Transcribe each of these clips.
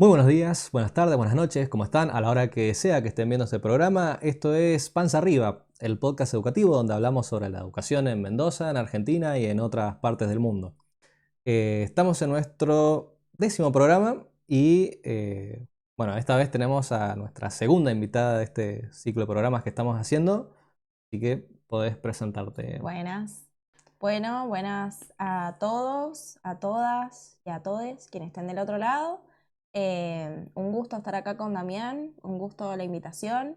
Muy buenos días, buenas tardes, buenas noches, ¿cómo están? A la hora que sea que estén viendo este programa, esto es Panza Arriba, el podcast educativo donde hablamos sobre la educación en Mendoza, en Argentina y en otras partes del mundo. Estamos en nuestro 10º programa y bueno, esta vez tenemos a nuestra segunda invitada de este ciclo de programas que estamos haciendo, así que podés presentarte. Buenas. Bueno, buenas a todos, a todas y a todes quienes estén del otro lado. Un gusto estar acá con Damián, un gusto la invitación.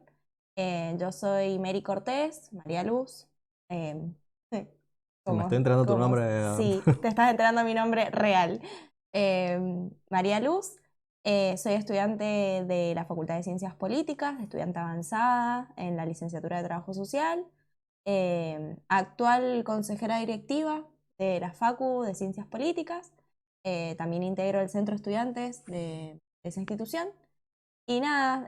Yo soy Mary Cortés, María Luz. Eh, sí, Me estoy enterando tu nombre. sí, te estás enterando a mi nombre real. María Luz. Soy estudiante de la Facultad de Ciencias Políticas, estudiante avanzada en la licenciatura de Trabajo Social. Actual consejera directiva de la Facu de Ciencias Políticas. También integro el centro de estudiantes de esa institución. Y nada,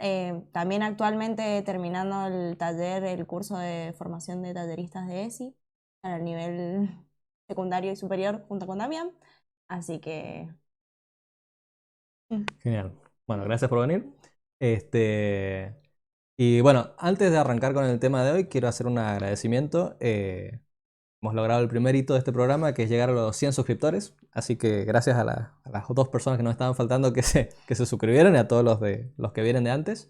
también actualmente terminando el taller, el curso de formación de talleristas de ESI para el nivel secundario y superior junto con Damián. Así que... Genial. Bueno, gracias por venir. Este, y bueno, antes de arrancar con el tema de hoy, quiero hacer un agradecimiento. Hemos logrado el primer hito de este programa, que es llegar a los 100 suscriptores. Así que gracias a las dos personas que nos estaban faltando que se suscribieron y a todos los que vienen de antes.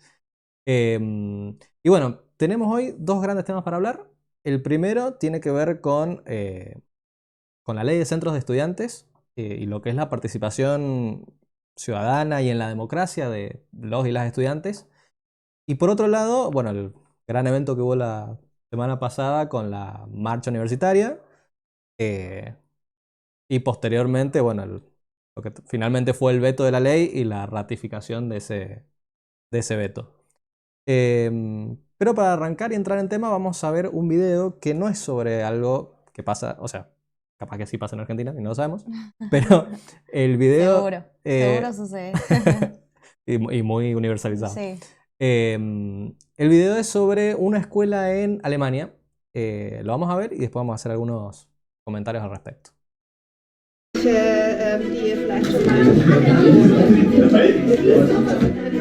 Y bueno, tenemos hoy dos grandes temas para hablar. El primero tiene que ver con la ley de centros de estudiantes y lo que es la participación ciudadana y en la democracia de los y las estudiantes. Y por otro lado, bueno, el gran evento que hubo la semana pasada con la marcha universitaria eh, y posteriormente, bueno, lo que finalmente fue el veto de la ley y la ratificación de ese veto. Pero para arrancar y entrar en tema, vamos a ver un video que no es sobre algo que pasa, o sea, capaz que sí pasa en Argentina y no lo sabemos, pero el video... Seguro, seguro sucede. y muy universalizado. Sí. El video es sobre una escuela en Alemania. Lo vamos a ver y después vamos a hacer algunos comentarios al respecto. Die vielleicht schon mal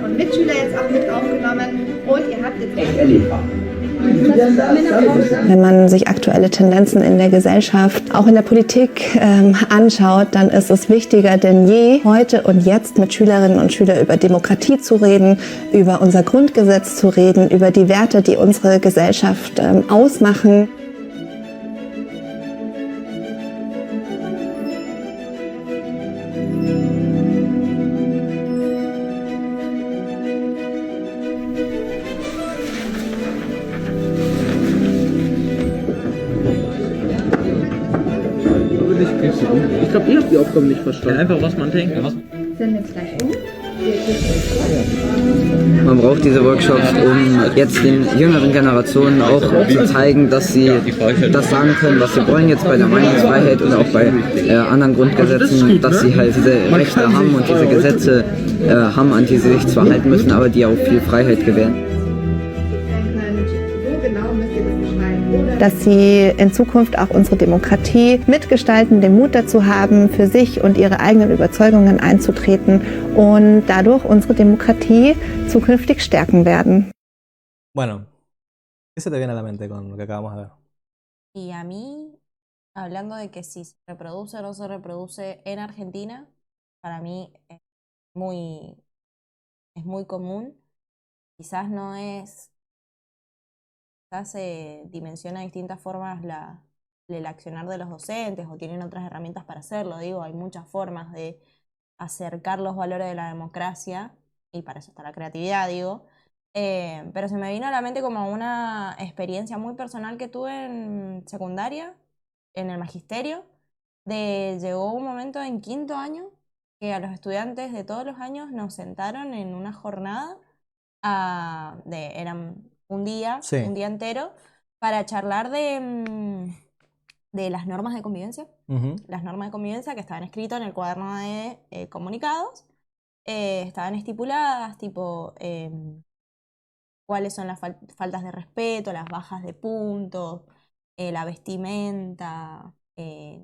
und Mitschüler jetzt auch mit aufgenommen und ihr habt jetzt Wenn man sich aktuelle Tendenzen in der Gesellschaft, auch in der Politik anschaut, dann ist es wichtiger denn je, heute und jetzt mit Schülerinnen und Schülern über Demokratie zu reden, über unser Grundgesetz zu reden, über die Werte, die unsere Gesellschaft ausmachen. Ich glaube, ihr habt die Aufgabe nicht verstanden. Einfach was man denkt. sind jetzt gleich um. Man braucht diese Workshops, um jetzt den jüngeren Generationen auch zu zeigen, dass sie das sagen können, was sie wollen, jetzt bei der Meinungsfreiheit oder auch bei anderen Grundgesetzen, dass sie halt diese Rechte haben und diese Gesetze haben, an die sie sich zwar halten müssen, aber die auch viel Freiheit gewähren. Wo genau müsst ihr das beschreiben? Oder Dass sie in Zukunft auch unsere Demokratie mitgestalten, den Mut dazu haben, für sich und ihre eigenen Überzeugungen einzutreten und dadurch unsere Demokratie zukünftig stärken werden. Bueno, ¿qué se te viene a la mente con lo que acabamos de ver? Y a mí, hablando de que si se reproduce o no se reproduce en Argentina, para mí es muy común. Quizás no es, quizás se dimensiona de distintas formas el accionar de los docentes o tienen otras herramientas para hacerlo. Digo, hay muchas formas de acercar los valores de la democracia y para eso está la creatividad, digo. Pero se me vino a la mente como una experiencia muy personal que tuve en secundaria, en el magisterio. Llegó un momento en quinto año que a los estudiantes de todos los años nos sentaron en una jornada, eran un día Sí. entero, para charlar de las normas de convivencia. Ujú. Las normas de convivencia que estaban escritas en el cuaderno de comunicados, estaban estipuladas, tipo cuáles son las faltas de respeto, las bajas de puntos, la vestimenta,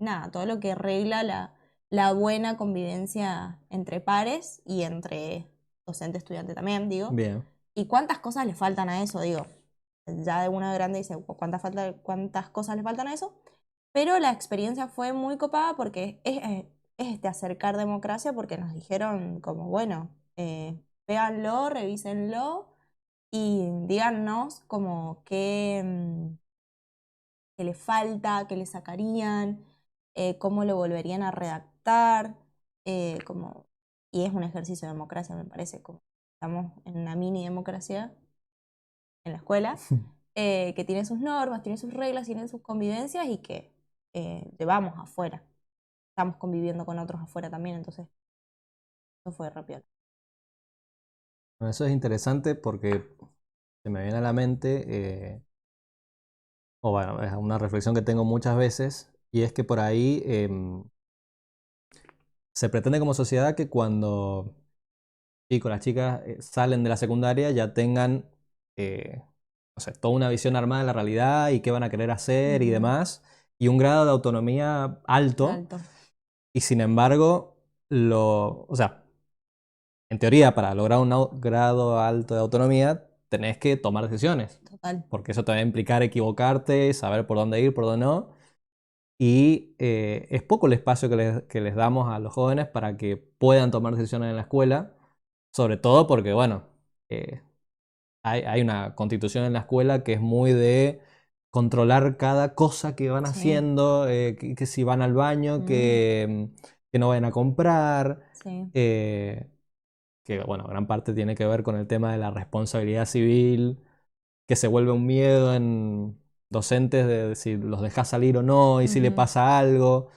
nada, todo lo que regla la buena convivencia entre pares y entre docente-estudiante también, digo. Bien. ¿Y cuántas cosas le faltan a eso? Digo, ya de una grande dice, ¿cuántas cosas le faltan a eso? Pero la experiencia fue muy copada porque es acercar democracia, porque nos dijeron como, bueno, véanlo, revísenlo y díganos como qué le falta, qué le sacarían, cómo lo volverían a redactar, como, y es un ejercicio de democracia, me parece, como estamos en una mini democracia en la escuela, que tiene sus normas, tiene sus reglas, tiene sus convivencias y que llevamos afuera. Estamos conviviendo con otros afuera también, entonces eso fue rápido. Bueno, eso es interesante porque se me viene a la mente, o bueno, es una reflexión que tengo muchas veces, y es que por ahí se pretende como sociedad que cuando chicos, las chicas salen de la secundaria ya tengan, no sé, toda una visión armada de la realidad y qué van a querer hacer y demás, y un grado de autonomía alto, y sin embargo, o sea, en teoría, para lograr un grado alto de autonomía, tenés que tomar decisiones. Total. Porque eso te va a implicar equivocarte, saber por dónde ir, por dónde no. Y es poco el espacio que les damos a los jóvenes para que puedan tomar decisiones en la escuela. Sobre todo porque, bueno, hay una constitución en la escuela que es muy de controlar cada cosa que van haciendo, que si van al baño, que no vayan a comprar. Sí. Que bueno, gran parte tiene que ver con el tema de la responsabilidad civil, que se vuelve un miedo en docentes de si los dejas salir o no y si le pasa algo.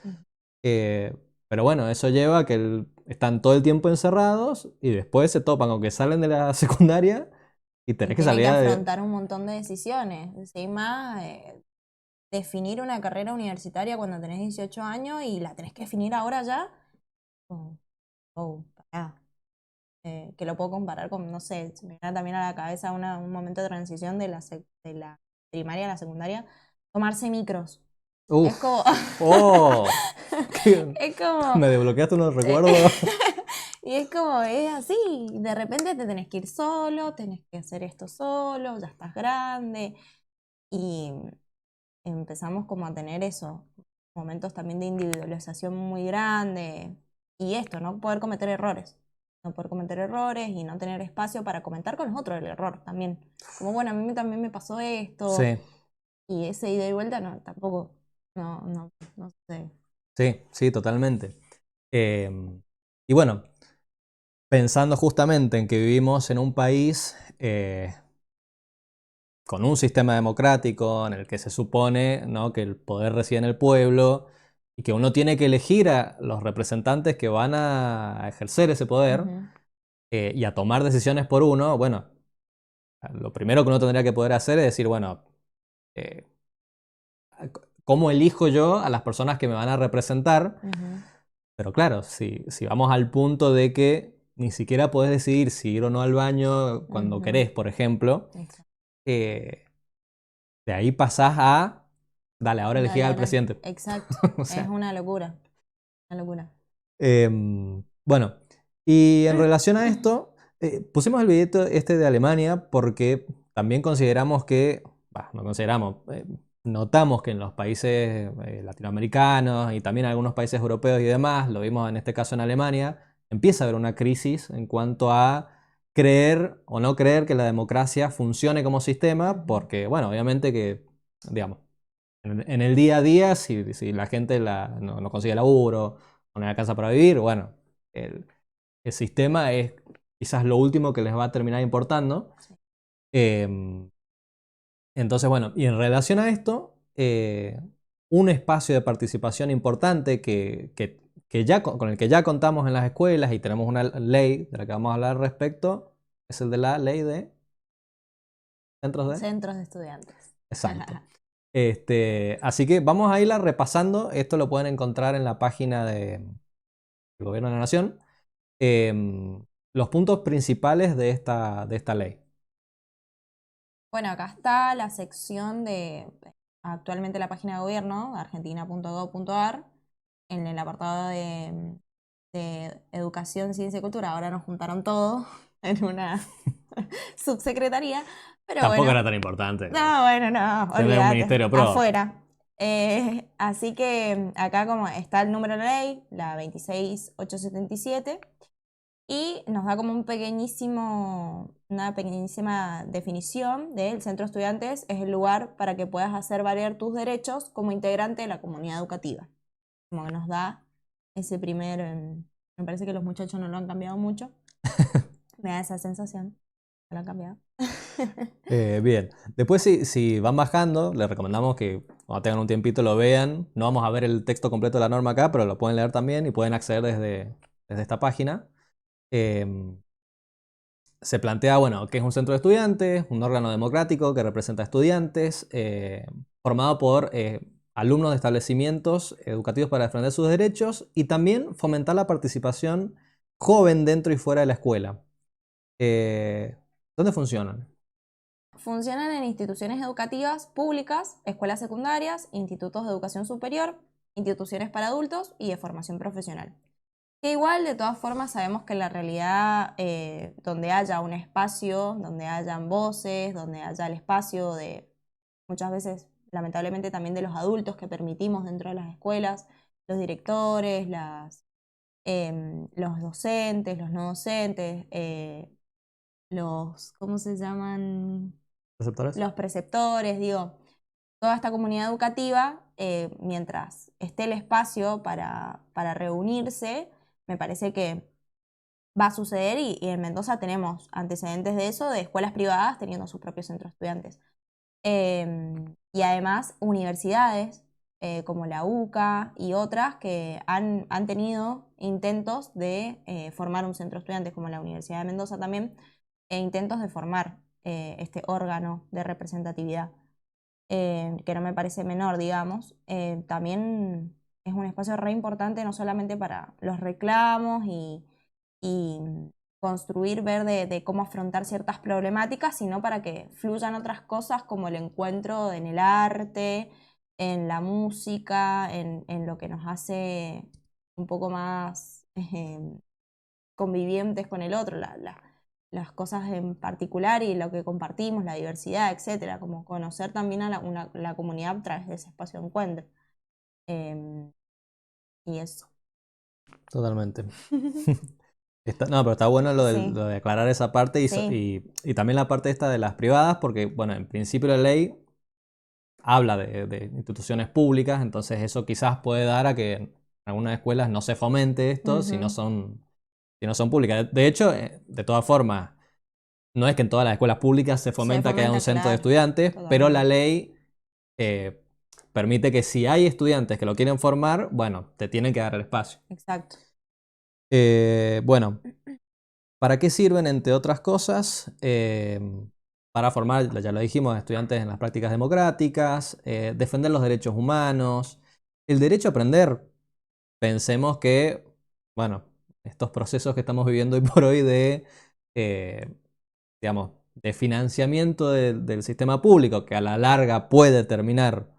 Pero bueno, eso lleva a que están todo el tiempo encerrados y después se topan con que salen de la secundaria y tenés que Tienen salir que a... afrontar un montón de decisiones. Sí, más definir una carrera universitaria cuando tenés 18 años y la tenés que definir ahora ya. Pará. Que lo puedo comparar con, no sé, se me viene también a la cabeza un momento de transición de la primaria a la secundaria, tomarse micros. Es como... ¡Oh! es como... Me desbloqueaste unos recuerdos. Y es como, es así, de repente te tenés que ir solo, tenés que hacer esto solo, ya estás grande. Y empezamos como a tener eso, momentos también de individualización muy grande. Y esto, no poder cometer errores. No poder cometer errores y no tener espacio para comentar con los otros el error también. Como, bueno, a mí también me pasó esto. Sí. Y ese ida y vuelta, no, tampoco, no sé. Sí, sí, totalmente. Y bueno, pensando justamente en que vivimos en un país con un sistema democrático en el que se supone, ¿no?, que el poder reside en el pueblo y que uno tiene que elegir a los representantes que van a ejercer ese poder y a tomar decisiones por uno, bueno, lo primero que uno tendría que poder hacer es decir, bueno, eh, ¿cómo elijo yo a las personas que me van a representar? Pero claro, si vamos al punto de que ni siquiera podés decidir si ir o no al baño cuando querés, por ejemplo, de ahí pasás a, dale, ahora elegí al presidente. Exacto, O sea, es una locura, una locura. bueno, y en relación a esto, pusimos el videito este de Alemania porque también consideramos que, no consideramos, notamos que en los países latinoamericanos y también en algunos países europeos y demás, lo vimos en este caso en Alemania, empieza a haber una crisis en cuanto a creer o no creer que la democracia funcione como sistema, porque, bueno, obviamente que, digamos, en el día a día, si la gente no consigue laburo, o no hay casa para vivir, bueno, el sistema es quizás lo último que les va a terminar importando. Entonces, bueno, y en relación a esto, un espacio de participación importante con el que ya contamos en las escuelas y tenemos una ley de la que vamos a hablar al respecto, es el de la ley de Centros de estudiantes. Exacto. Así que vamos a irla repasando. Esto lo pueden encontrar en la página del Gobierno de la Nación. Los puntos principales de esta ley. Bueno, acá está la sección de actualmente la página de gobierno, argentina.gov.ar, en el apartado de Educación, Ciencia y Cultura. Ahora nos juntaron todo en una subsecretaría. Pero Tampoco bueno. era tan importante. No, bueno, no, Tener un olvídate, ministerio propio. afuera. Así que acá como está el número de la ley, la 26877, y nos da como una pequeñísima definición de el centro de estudiantes es el lugar para que puedas hacer valer tus derechos como integrante de la comunidad educativa. Como que nos da ese primer... me parece que los muchachos no lo han cambiado mucho. Me da esa sensación. No lo han cambiado. Bien. Después, si van bajando, les recomendamos que cuando tengan un tiempito lo vean. No vamos a ver el texto completo de la norma acá, pero lo pueden leer también y pueden acceder desde esta página. Se plantea, bueno, que es un centro de estudiantes, un órgano democrático que representa a estudiantes, formado por alumnos de establecimientos educativos para defender sus derechos y también fomentar la participación joven dentro y fuera de la escuela. ¿Dónde funcionan? Funcionan en instituciones educativas públicas, escuelas secundarias, institutos de educación superior, instituciones para adultos y de formación profesional. Que igual, de todas formas, sabemos que en la realidad, donde haya un espacio, donde hayan voces, donde haya el espacio de, muchas veces, lamentablemente también de los adultos que permitimos dentro de las escuelas, los directores, los docentes, los no docentes, ¿cómo se llaman? ¿Receptores? Los preceptores, digo, toda esta comunidad educativa, mientras esté el espacio para reunirse, me parece que va a suceder y en Mendoza tenemos antecedentes de eso, de escuelas privadas teniendo sus propios centros de estudiantes. Y además universidades como la UCA y otras que han tenido intentos de formar un centro de estudiantes, como la Universidad de Mendoza también, e intentos de formar este órgano de representatividad, que no me parece menor, digamos. También es un espacio re importante no solamente para los reclamos y construir, ver de cómo afrontar ciertas problemáticas, sino para que fluyan otras cosas como el encuentro en el arte, en la música, en lo que nos hace un poco más convivientes con el otro, las cosas en particular y lo que compartimos, la diversidad, etcétera, como conocer también a la comunidad a través de ese espacio de encuentro. Y eso. Totalmente. No, pero está bueno lo Sí. de aclarar esa parte y también la parte esta de las privadas, porque, bueno, en principio la ley habla de instituciones públicas, entonces eso quizás puede dar a que en algunas escuelas no se fomente esto si no son públicas. De hecho, de todas formas, no es que en todas las escuelas públicas se fomenta que haya un centro de estudiantes, pero la ley permite que si hay estudiantes que lo quieren formar, bueno, te tienen que dar el espacio. Exacto. Bueno, ¿para qué sirven, entre otras cosas? Para formar, ya lo dijimos, estudiantes en las prácticas democráticas, defender los derechos humanos, el derecho a aprender. Pensemos que, bueno, estos procesos que estamos viviendo hoy por hoy digamos, de financiamiento del sistema público, que a la larga puede terminar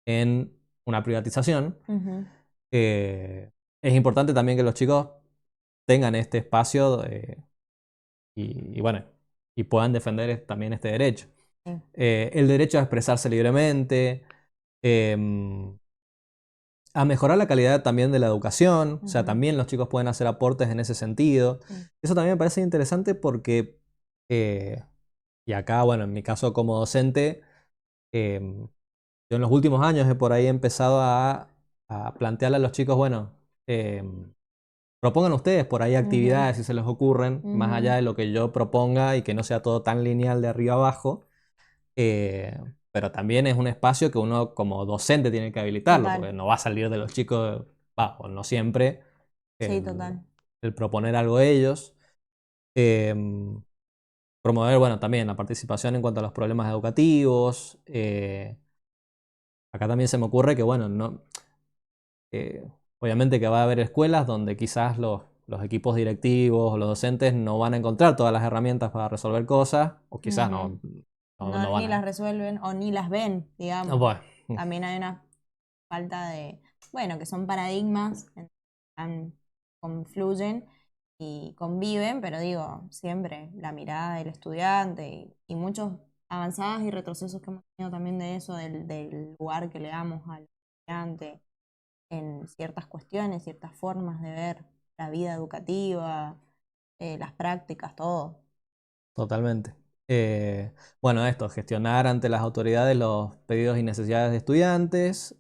en una privatización, es importante también que los chicos tengan este espacio y bueno, y puedan defender también este derecho. Sí. El derecho a expresarse libremente, a mejorar la calidad también de la educación, o sea, también los chicos pueden hacer aportes en ese sentido. Eso también me parece interesante porque, y acá, bueno, en mi caso como docente, yo en los últimos años he por ahí empezado a plantearle a los chicos, bueno, propongan ustedes por ahí actividades si se les ocurren, más allá de lo que yo proponga y que no sea todo tan lineal de arriba abajo. Pero también es un espacio que uno como docente tiene que habilitarlo, porque no va a salir de los chicos, o no siempre, Sí, total. el proponer algo a ellos. Promover, bueno, también la participación en cuanto a los problemas educativos. Acá también se me ocurre que, bueno, no... obviamente que va a haber escuelas donde quizás los equipos directivos o los docentes no van a encontrar todas las herramientas para resolver cosas, o quizás no van ni las resuelven o ni las ven, digamos. Bueno. También hay una falta de bueno, que son paradigmas, confluyen y conviven, pero digo, siempre la mirada del estudiante y muchos avanzadas y retrocesos que hemos tenido también de eso, del lugar que le damos al estudiante en ciertas cuestiones, ciertas formas de ver la vida educativa, las prácticas, todo. Totalmente. Bueno, esto, gestionar ante las autoridades los pedidos y necesidades de estudiantes.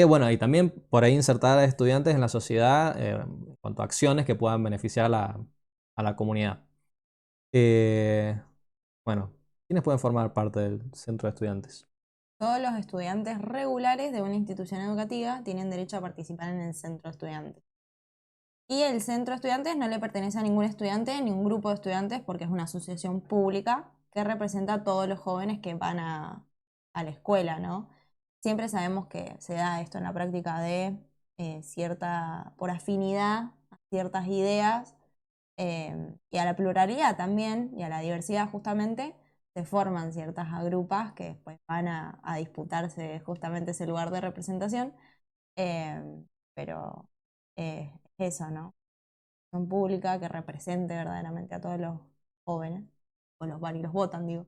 Bueno, y también por ahí insertar a estudiantes en la sociedad en cuanto a acciones que puedan beneficiar a la comunidad. Bueno, ¿quiénes pueden formar parte del centro de estudiantes? Todos los estudiantes regulares de una institución educativa tienen derecho a participar en el centro de estudiantes. Y el centro de estudiantes no le pertenece a ningún estudiante ni un grupo de estudiantes porque es una asociación pública que representa a todos los jóvenes que van a la escuela, ¿no? Siempre sabemos que se da esto en la práctica de por afinidad a ciertas ideas y a la pluralidad también y a la diversidad justamente se forman ciertas agrupas que después van a disputarse justamente ese lugar de representación, pero es eso, ¿no? Son pública que represente verdaderamente a todos los jóvenes, o los varios los votan, digo.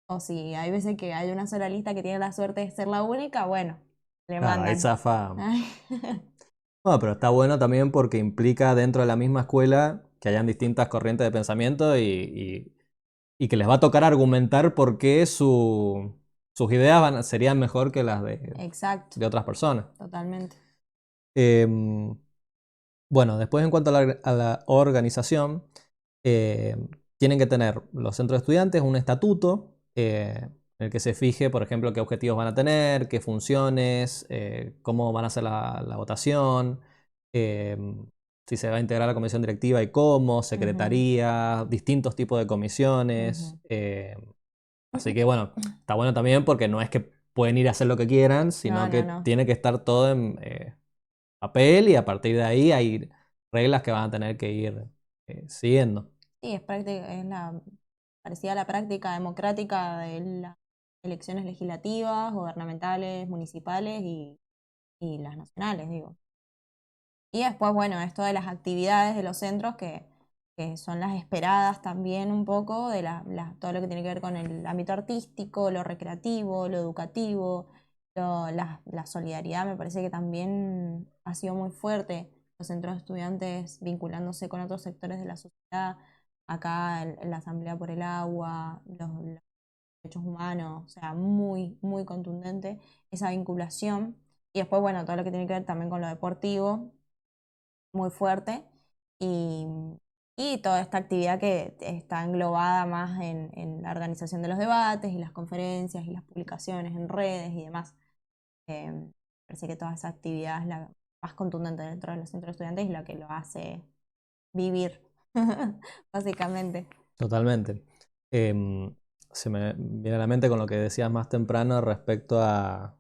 O si hay veces que hay una sola lista que tiene la suerte de ser la única, bueno, le Claro, ahí mandan. zafa. Bueno, pero está bueno también porque implica dentro de la misma escuela que hayan distintas corrientes de pensamiento y que les va a tocar argumentar por qué sus ideas serían mejor que las Exacto, de otras personas. totalmente. Em, bueno, después en cuanto a la organización, tienen que tener los centros de estudiantes un estatuto en el que se fije, por ejemplo, qué objetivos van a tener, qué funciones, cómo van a hacer la votación, si se va a integrar la comisión directiva y cómo, secretaría, distintos tipos de comisiones. Así que bueno, está bueno también porque no es que pueden ir a hacer lo que quieran, sino que No. tiene que estar todo en papel y a partir de ahí hay reglas que van a tener que ir siguiendo. Sí, es parecida a la práctica democrática de las elecciones legislativas, gubernamentales, municipales y las nacionales, digo. Y después, bueno, esto de las actividades de los centros que son las esperadas también un poco, de todo lo que tiene que ver con el ámbito artístico, lo recreativo, lo educativo, la solidaridad me parece que también ha sido muy fuerte. Los centros de estudiantes vinculándose con otros sectores de la sociedad, acá en la Asamblea por el Agua, los derechos humanos, o sea, muy, muy contundente esa vinculación. Y después, bueno, todo lo que tiene que ver también con lo deportivo, muy fuerte y, y toda esta actividad que está englobada más en la organización de los debates y las conferencias y las publicaciones en redes y demás. Parece que toda esa actividad es la más contundente dentro de los centros de estudiantes y la que lo hace vivir, básicamente. Totalmente. Se me viene a la mente con lo que decías más temprano respecto a-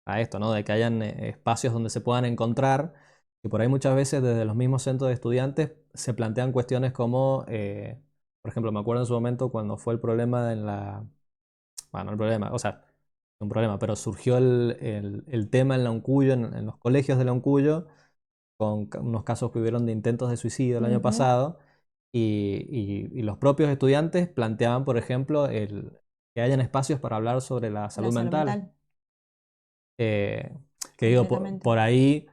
a esto, ¿no? De que hayan espacios donde se puedan encontrar, y por ahí muchas veces desde los mismos centros de estudiantes se plantean cuestiones como, por ejemplo, me acuerdo en su momento cuando fue el problema bueno, el problema, o sea, un problema, pero surgió el tema en la Uncuyo, en los colegios de la Uncuyo, con unos casos que hubieron de intentos de suicidio el año pasado, y los propios estudiantes planteaban, por ejemplo, que hayan espacios para hablar sobre la salud mental. Que digo, Completamente. por ahí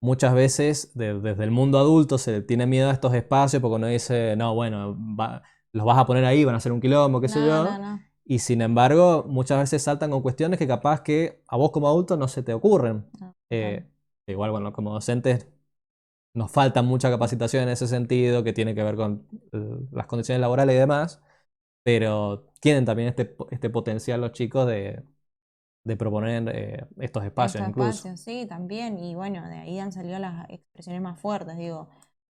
muchas veces desde el mundo adulto se tiene miedo a estos espacios porque uno dice, no, bueno, los vas a poner ahí, van a hacer un quilombo, qué sé yo. No. Y sin embargo, muchas veces saltan con cuestiones que capaz que a vos como adulto no se te ocurren. No, Igual, bueno, como docentes nos falta mucha capacitación en ese sentido, que tiene que ver con las condiciones laborales y demás, pero tienen también este potencial los chicos de proponer estos espacios estos incluso. espacios, sí, también. Y bueno, de ahí han salido las expresiones más fuertes, digo,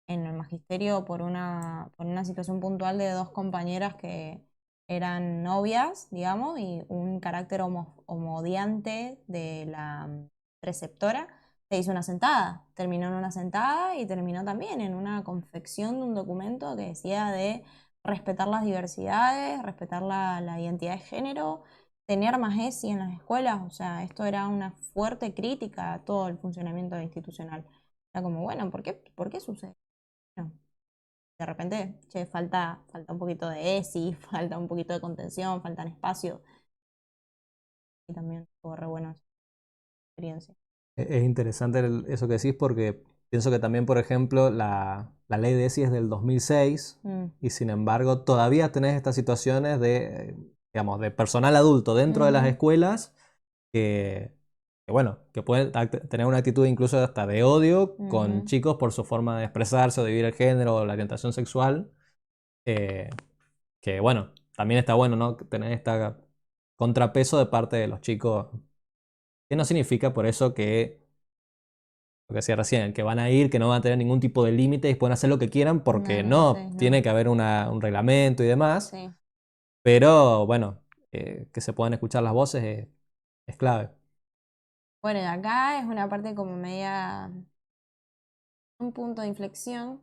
en el magisterio por una situación puntual de dos compañeras que eran novias, digamos, y un carácter homodiante de la preceptora se hizo una sentada, terminó en una sentada y terminó también en una confección de un documento que decía de respetar las diversidades, respetar la identidad de género tener más ESI en las escuelas, o sea, esto era una fuerte crítica a todo el funcionamiento institucional. Era como, bueno, ¿por qué sucede? No. De repente, che, falta un poquito de ESI, falta un poquito de contención, faltan espacios. Y también fue re buena experiencia. Es interesante eso que decís porque pienso que también, por ejemplo, la ley de ESI es del 2006 y sin embargo todavía tenés estas situaciones de, digamos, de personal adulto dentro de las escuelas que bueno, que pueden tener una actitud incluso hasta de odio con chicos por su forma de expresarse o de vivir el género o la orientación sexual. Que bueno, también está bueno, ¿no? Tener este contrapeso de parte de los chicos. Que no significa por eso que, lo que decía recién, que van a ir, que no van a tener ningún tipo de límite y pueden hacer lo que quieran, porque no, tiene que haber un reglamento y demás. Sí. Pero bueno, que se puedan escuchar las voces es clave. Bueno, y acá es una parte como media, un punto de inflexión,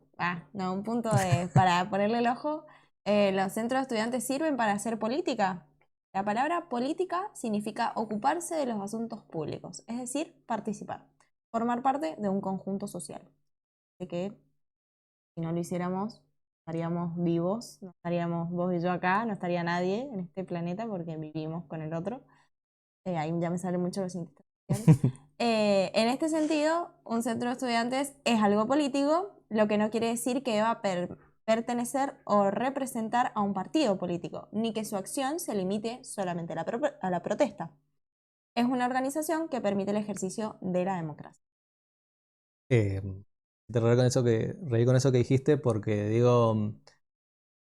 no, un punto para ponerle el ojo. Los centros de estudiantes sirven para hacer política. La palabra política significa ocuparse de los asuntos públicos, es decir, participar, formar parte de un conjunto social. De que si no lo hiciéramos, estaríamos vivos, no estaríamos vos y yo acá, no estaría nadie en este planeta porque vivimos con el otro. Ahí ya me sale mucho los sintetizadores. En este sentido, un centro de estudiantes es algo político, lo que no quiere decir que va a pertenecer o representar a un partido político, ni que su acción se limite solamente a la protesta. Es una organización que permite el ejercicio de la democracia. Te reí con eso que dijiste porque digo,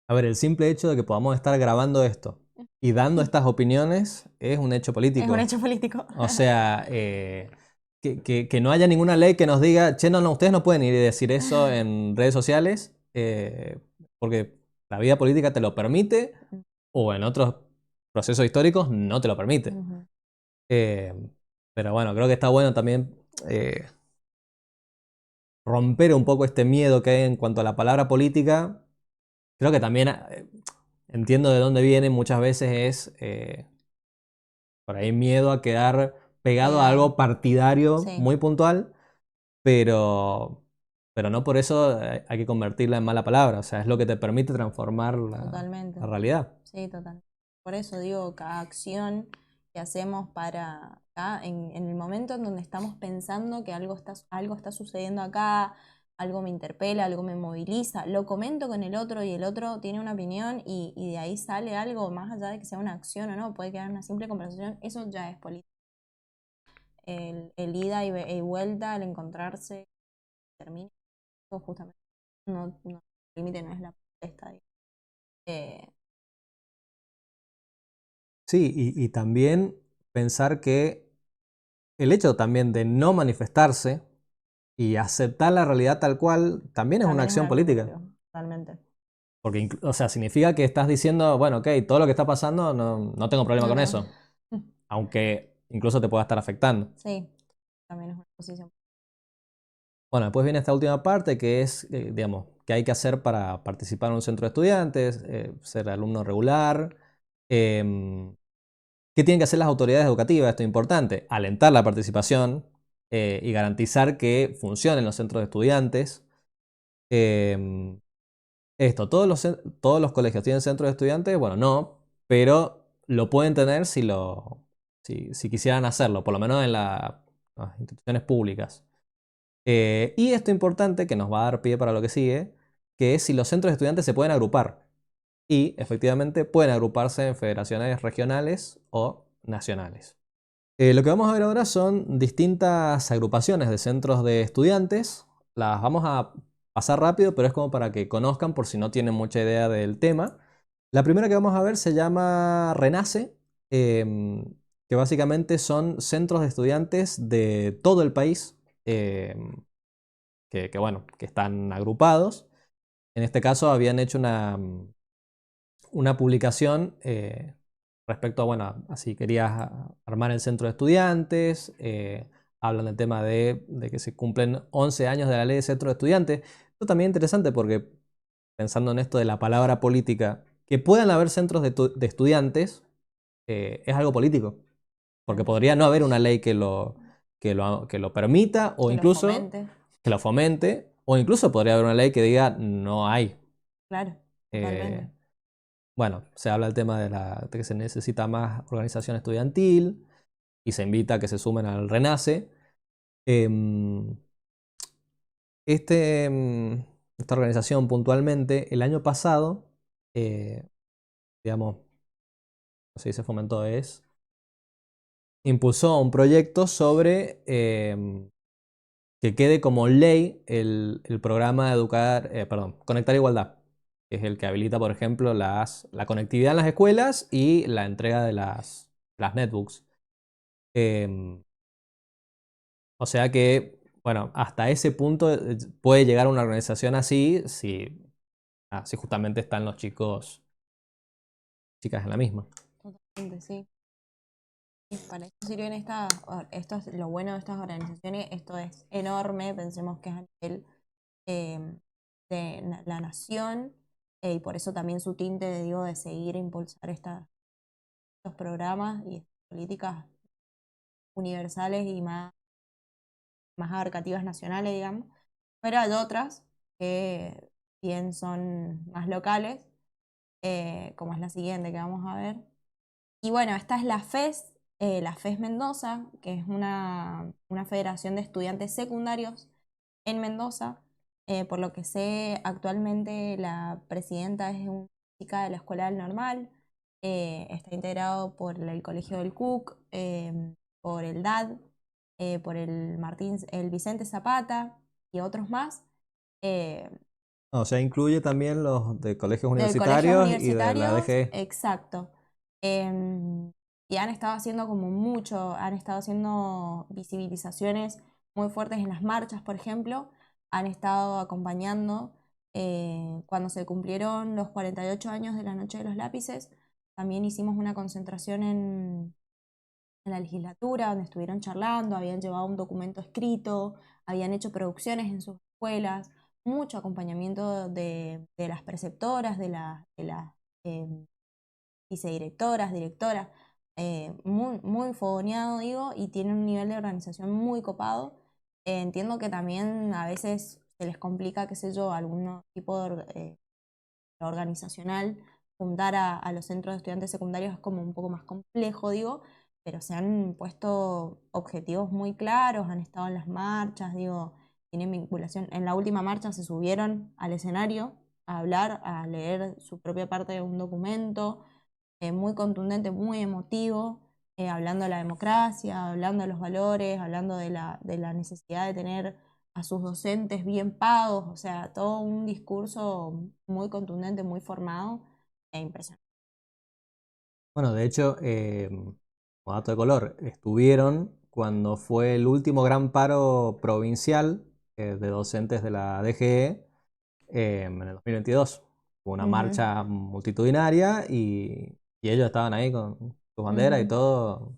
a ver, el simple hecho de que podamos estar grabando esto y dando estas opiniones es un hecho político. Es un hecho político. O sea, que no haya ninguna ley que nos diga, che, no, ustedes no pueden ir y decir eso en redes sociales porque la vida política te lo permite o en otros procesos históricos no te lo permite. Pero bueno, creo que está bueno también romper un poco este miedo que hay en cuanto a la palabra política. Creo que también entiendo de dónde viene muchas veces es por ahí miedo a quedar pegado a algo partidario muy puntual, pero no por eso hay que convertirla en mala palabra. O sea, es lo que te permite transformar la realidad. Sí, totalmente. Por eso digo, cada acción que hacemos para acá, en el momento en donde estamos pensando que algo está sucediendo acá, algo me interpela, algo me moviliza, lo comento con el otro y el otro tiene una opinión y de ahí sale algo, más allá de que sea una acción o no, puede quedar una simple conversación, eso ya es política. El ida y vuelta, el encontrarse, termina, justamente, no, el límite no es la protesta. Sí, y también pensar que el hecho también de no manifestarse y aceptar la realidad tal cual también es una acción política. Totalmente. Porque, o sea, significa que estás diciendo, bueno, ok, todo lo que está pasando no tengo problema con eso. Aunque incluso te pueda estar afectando. Sí, también es una posición. Bueno, después viene esta última parte que es, digamos, qué hay que hacer para participar en un centro de estudiantes, ser alumno regular. ¿Qué tienen que hacer las autoridades educativas? Esto es importante. Alentar la participación y garantizar que funcionen los centros de estudiantes. Todos los colegios tienen centros de estudiantes, bueno, no, pero lo pueden tener si quisieran hacerlo, por lo menos en las instituciones públicas. Y esto importante, que nos va a dar pie para lo que sigue, que es si los centros de estudiantes se pueden agrupar. Y efectivamente pueden agruparse en federaciones regionales o nacionales. Lo que vamos a ver ahora son distintas agrupaciones de centros de estudiantes. Las vamos a pasar rápido, pero es como para que conozcan por si no tienen mucha idea del tema. La primera que vamos a ver se llama Renace, que básicamente son centros de estudiantes de todo el país bueno, que están agrupados. En este caso habían hecho una publicación respecto a, bueno, así querías armar el centro de estudiantes, hablan del tema de que se cumplen 11 años de la ley de centro de estudiantes. Esto también es interesante porque, pensando en esto de la palabra política, que puedan haber centros de estudiantes es algo político. Porque podría no haber una ley que lo permita o Que lo incluso fomente. que lo fomente, o incluso podría haber una ley que diga no hay. Claro, totalmente. Bueno, se habla del tema de que se necesita más organización estudiantil y se invita a que se sumen al Renace. Em, esta organización puntualmente, el año pasado, digamos, no sé si se fomentó, impulsó un proyecto sobre que quede como ley el programa de Conectar Igualdad, que es el que habilita, por ejemplo, la conectividad en las escuelas y la entrega de las netbooks. O sea que, bueno, hasta ese punto puede llegar una organización así si justamente están los chicos, chicas en la misma. Totalmente, sí. Y para esto sirven esto es lo bueno de estas organizaciones, esto es enorme, pensemos que es a nivel la nación, y por eso también su tinte, digo, de seguir e impulsar estos programas y estas políticas universales y más abarcativas nacionales, digamos. Pero hay otras que bien son más locales, como es la siguiente que vamos a ver. Y bueno, esta es la FES Mendoza, que es una federación de estudiantes secundarios en Mendoza. Por lo que sé, actualmente la presidenta es una chica de la Escuela del Normal. Está integrado por el Colegio del Cook, por el DAD, por el Vicente Zapata y otros más. Eh, O sea, incluye también los de colegios de colegios universitarios y de la universitarios, DGE. exacto. Y han estado haciendo han estado haciendo visibilizaciones muy fuertes en las marchas, por ejemplo. Han estado acompañando cuando se cumplieron los 48 años de la Noche de los Lápices. También hicimos una concentración en la legislatura, donde estuvieron charlando, habían llevado un documento escrito, habían hecho producciones en sus escuelas, mucho acompañamiento de las preceptoras, de las vicedirectoras, directoras, muy fogoneado, digo, y tiene un nivel de organización muy copado. Entiendo que también a veces se les complica, qué sé yo, algún tipo de organizacional, juntar a los centros de estudiantes secundarios es como un poco más complejo, digo, pero se han puesto objetivos muy claros, han estado en las marchas, digo, tienen vinculación. En la última marcha se subieron al escenario a hablar, a leer su propia parte de un documento, muy contundente, muy emotivo, hablando de la democracia, hablando de los valores, hablando de la necesidad de tener a sus docentes bien pagos, o sea, todo un discurso muy contundente, muy formado e impresionante. Bueno, de hecho, como dato de color, estuvieron cuando fue el último gran paro provincial de docentes de la DGE en el 2022. Hubo una marcha multitudinaria y ellos estaban ahí con sus banderas y todo,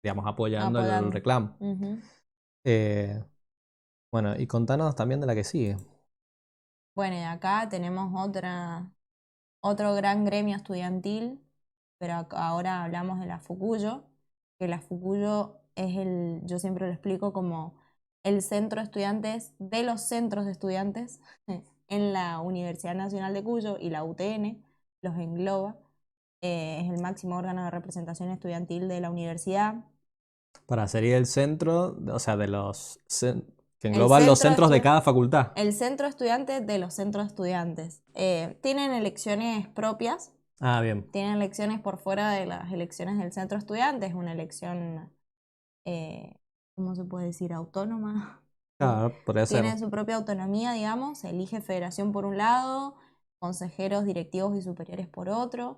digamos, apoyando el Apoyando. reclamo. Eh, bueno, y contanos también de la que sigue. Bueno, y acá tenemos otro gran gremio estudiantil, pero ahora hablamos de la FUCUYO, que la FUCUYO yo siempre lo explico como el centro de estudiantes de los centros de estudiantes en la Universidad Nacional de Cuyo y la UTN, los engloba. Es el máximo órgano de representación estudiantil de la universidad. Sería el centro, o sea, que El engloban los centro centros de cada facultad. El centro de estudiantes de los centros de estudiantes. Tienen elecciones propias. Ah, bien. Tienen elecciones por fuera de las elecciones del centro de estudiantes, una elección, ¿cómo se puede decir? Autónoma. Claro, podría ser. Tiene su propia autonomía, digamos, se elige federación por un lado, consejeros directivos y superiores por otro,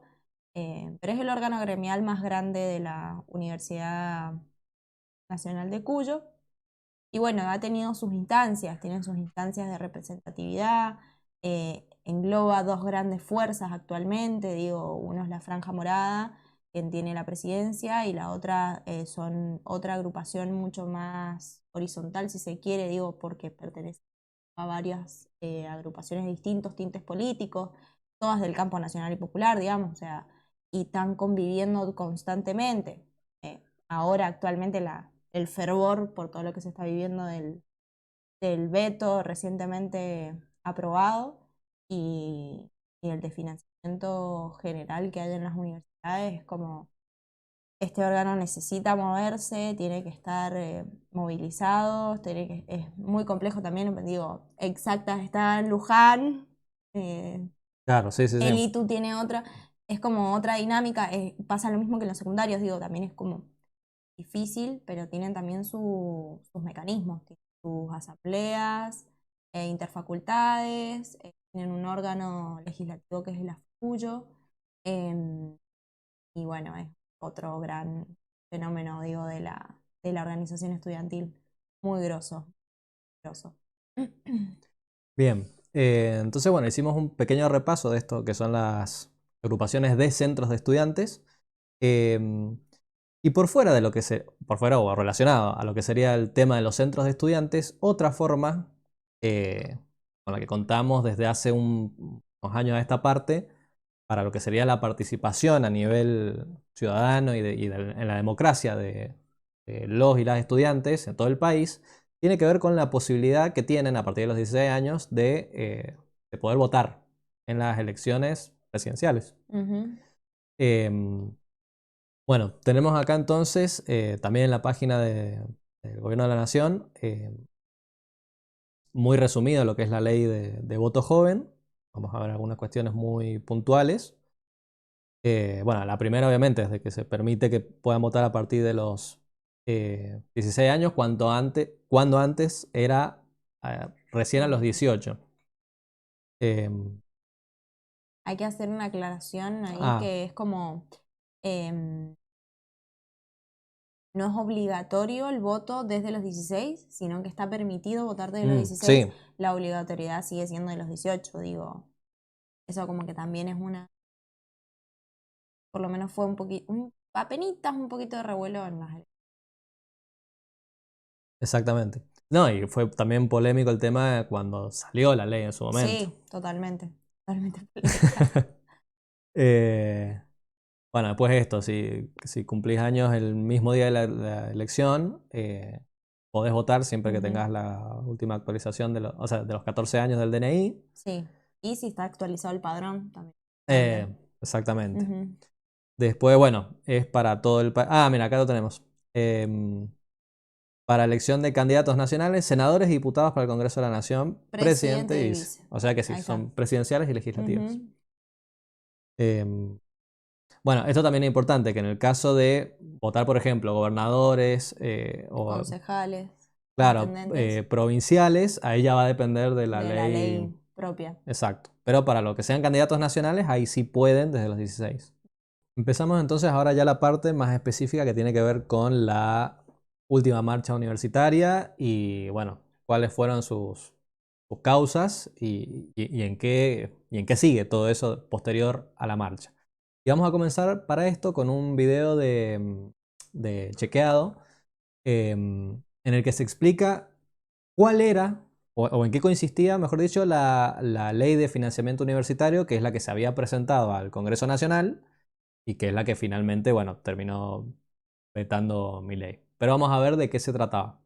pero es el órgano gremial más grande de la Universidad Nacional de Cuyo. Y bueno, ha tenido sus instancias, tienen sus instancias de representatividad, engloba dos grandes fuerzas actualmente, digo, uno es la Franja Morada, quien tiene la presidencia, y la otra son otra agrupación mucho más horizontal, si se quiere, digo, porque pertenece a varias agrupaciones de distintos tintes políticos, todas del campo nacional y popular, digamos, o sea, y están conviviendo constantemente. Ahora actualmente el fervor por todo lo que se está viviendo del veto recientemente aprobado y el de financiamiento general que hay en las universidades, es como este órgano necesita moverse, tiene que estar movilizado, es muy complejo también, digo, Exactas está en Luján, Claro, sí. el ITU tiene otra, es como otra dinámica, pasa lo mismo que en los secundarios, digo, también es como difícil, pero tienen también sus mecanismos, sus asambleas, interfacultades, tienen un órgano legislativo que es el AFUYO, y bueno, es otro gran fenómeno, digo, de la organización estudiantil, muy grosso. Bien, entonces bueno, hicimos un pequeño repaso de esto que son las agrupaciones de centros de estudiantes. Y por fuera o relacionado a lo que sería el tema de los centros de estudiantes, otra forma con la que contamos desde hace unos años a esta parte, para lo que sería la participación a nivel ciudadano en la democracia de los y las estudiantes en todo el país, tiene que ver con la posibilidad que tienen a partir de los 16 años de poder votar en las elecciones presidenciales. Bueno, tenemos acá entonces también en la página del Gobierno de la Nación muy resumido lo que es la ley de voto joven. Vamos a ver algunas cuestiones muy puntuales. Bueno, la primera obviamente es de que se permite que puedan votar a partir de los 16 años, cuando antes era recién a los 18. Hay que hacer una aclaración ahí que es como no es obligatorio el voto desde los 16, sino que está permitido votar desde los 16. Sí. La obligatoriedad sigue siendo de los 18, digo. Eso como que también es por lo menos fue un poquito, apenitas un poquito de revuelo en las elecciones. Exactamente. No, y fue también polémico el tema de cuando salió la ley en su momento. Sí, totalmente polémica. Bueno, después esto, si cumplís años el mismo día de la elección, podés votar siempre que tengas la última actualización de los 14 años del DNI. Sí, y si está actualizado el padrón también. Exactamente. Después, bueno, es para todo el país. Mira, acá lo tenemos. Para elección de candidatos nacionales, senadores y diputados para el Congreso de la Nación, presidente y vice. O sea que sí, son presidenciales y legislativos. Bueno, esto también es importante, que en el caso de votar, por ejemplo, gobernadores o concejales, claro, provinciales, ahí ya va a depender de la ley propia. Exacto. Pero para lo que sean candidatos nacionales, ahí sí pueden desde los 16. Empezamos entonces ahora ya la parte más específica que tiene que ver con la última marcha universitaria y, bueno, cuáles fueron sus causas y en qué sigue todo eso posterior a la marcha. Y vamos a comenzar para esto con un video de Chequeado en el que se explica cuál era o en qué consistía, mejor dicho, la ley de financiamiento universitario, que es la que se había presentado al Congreso Nacional y que es la que finalmente, bueno, terminó vetando Milei. Pero vamos a ver de qué se trataba.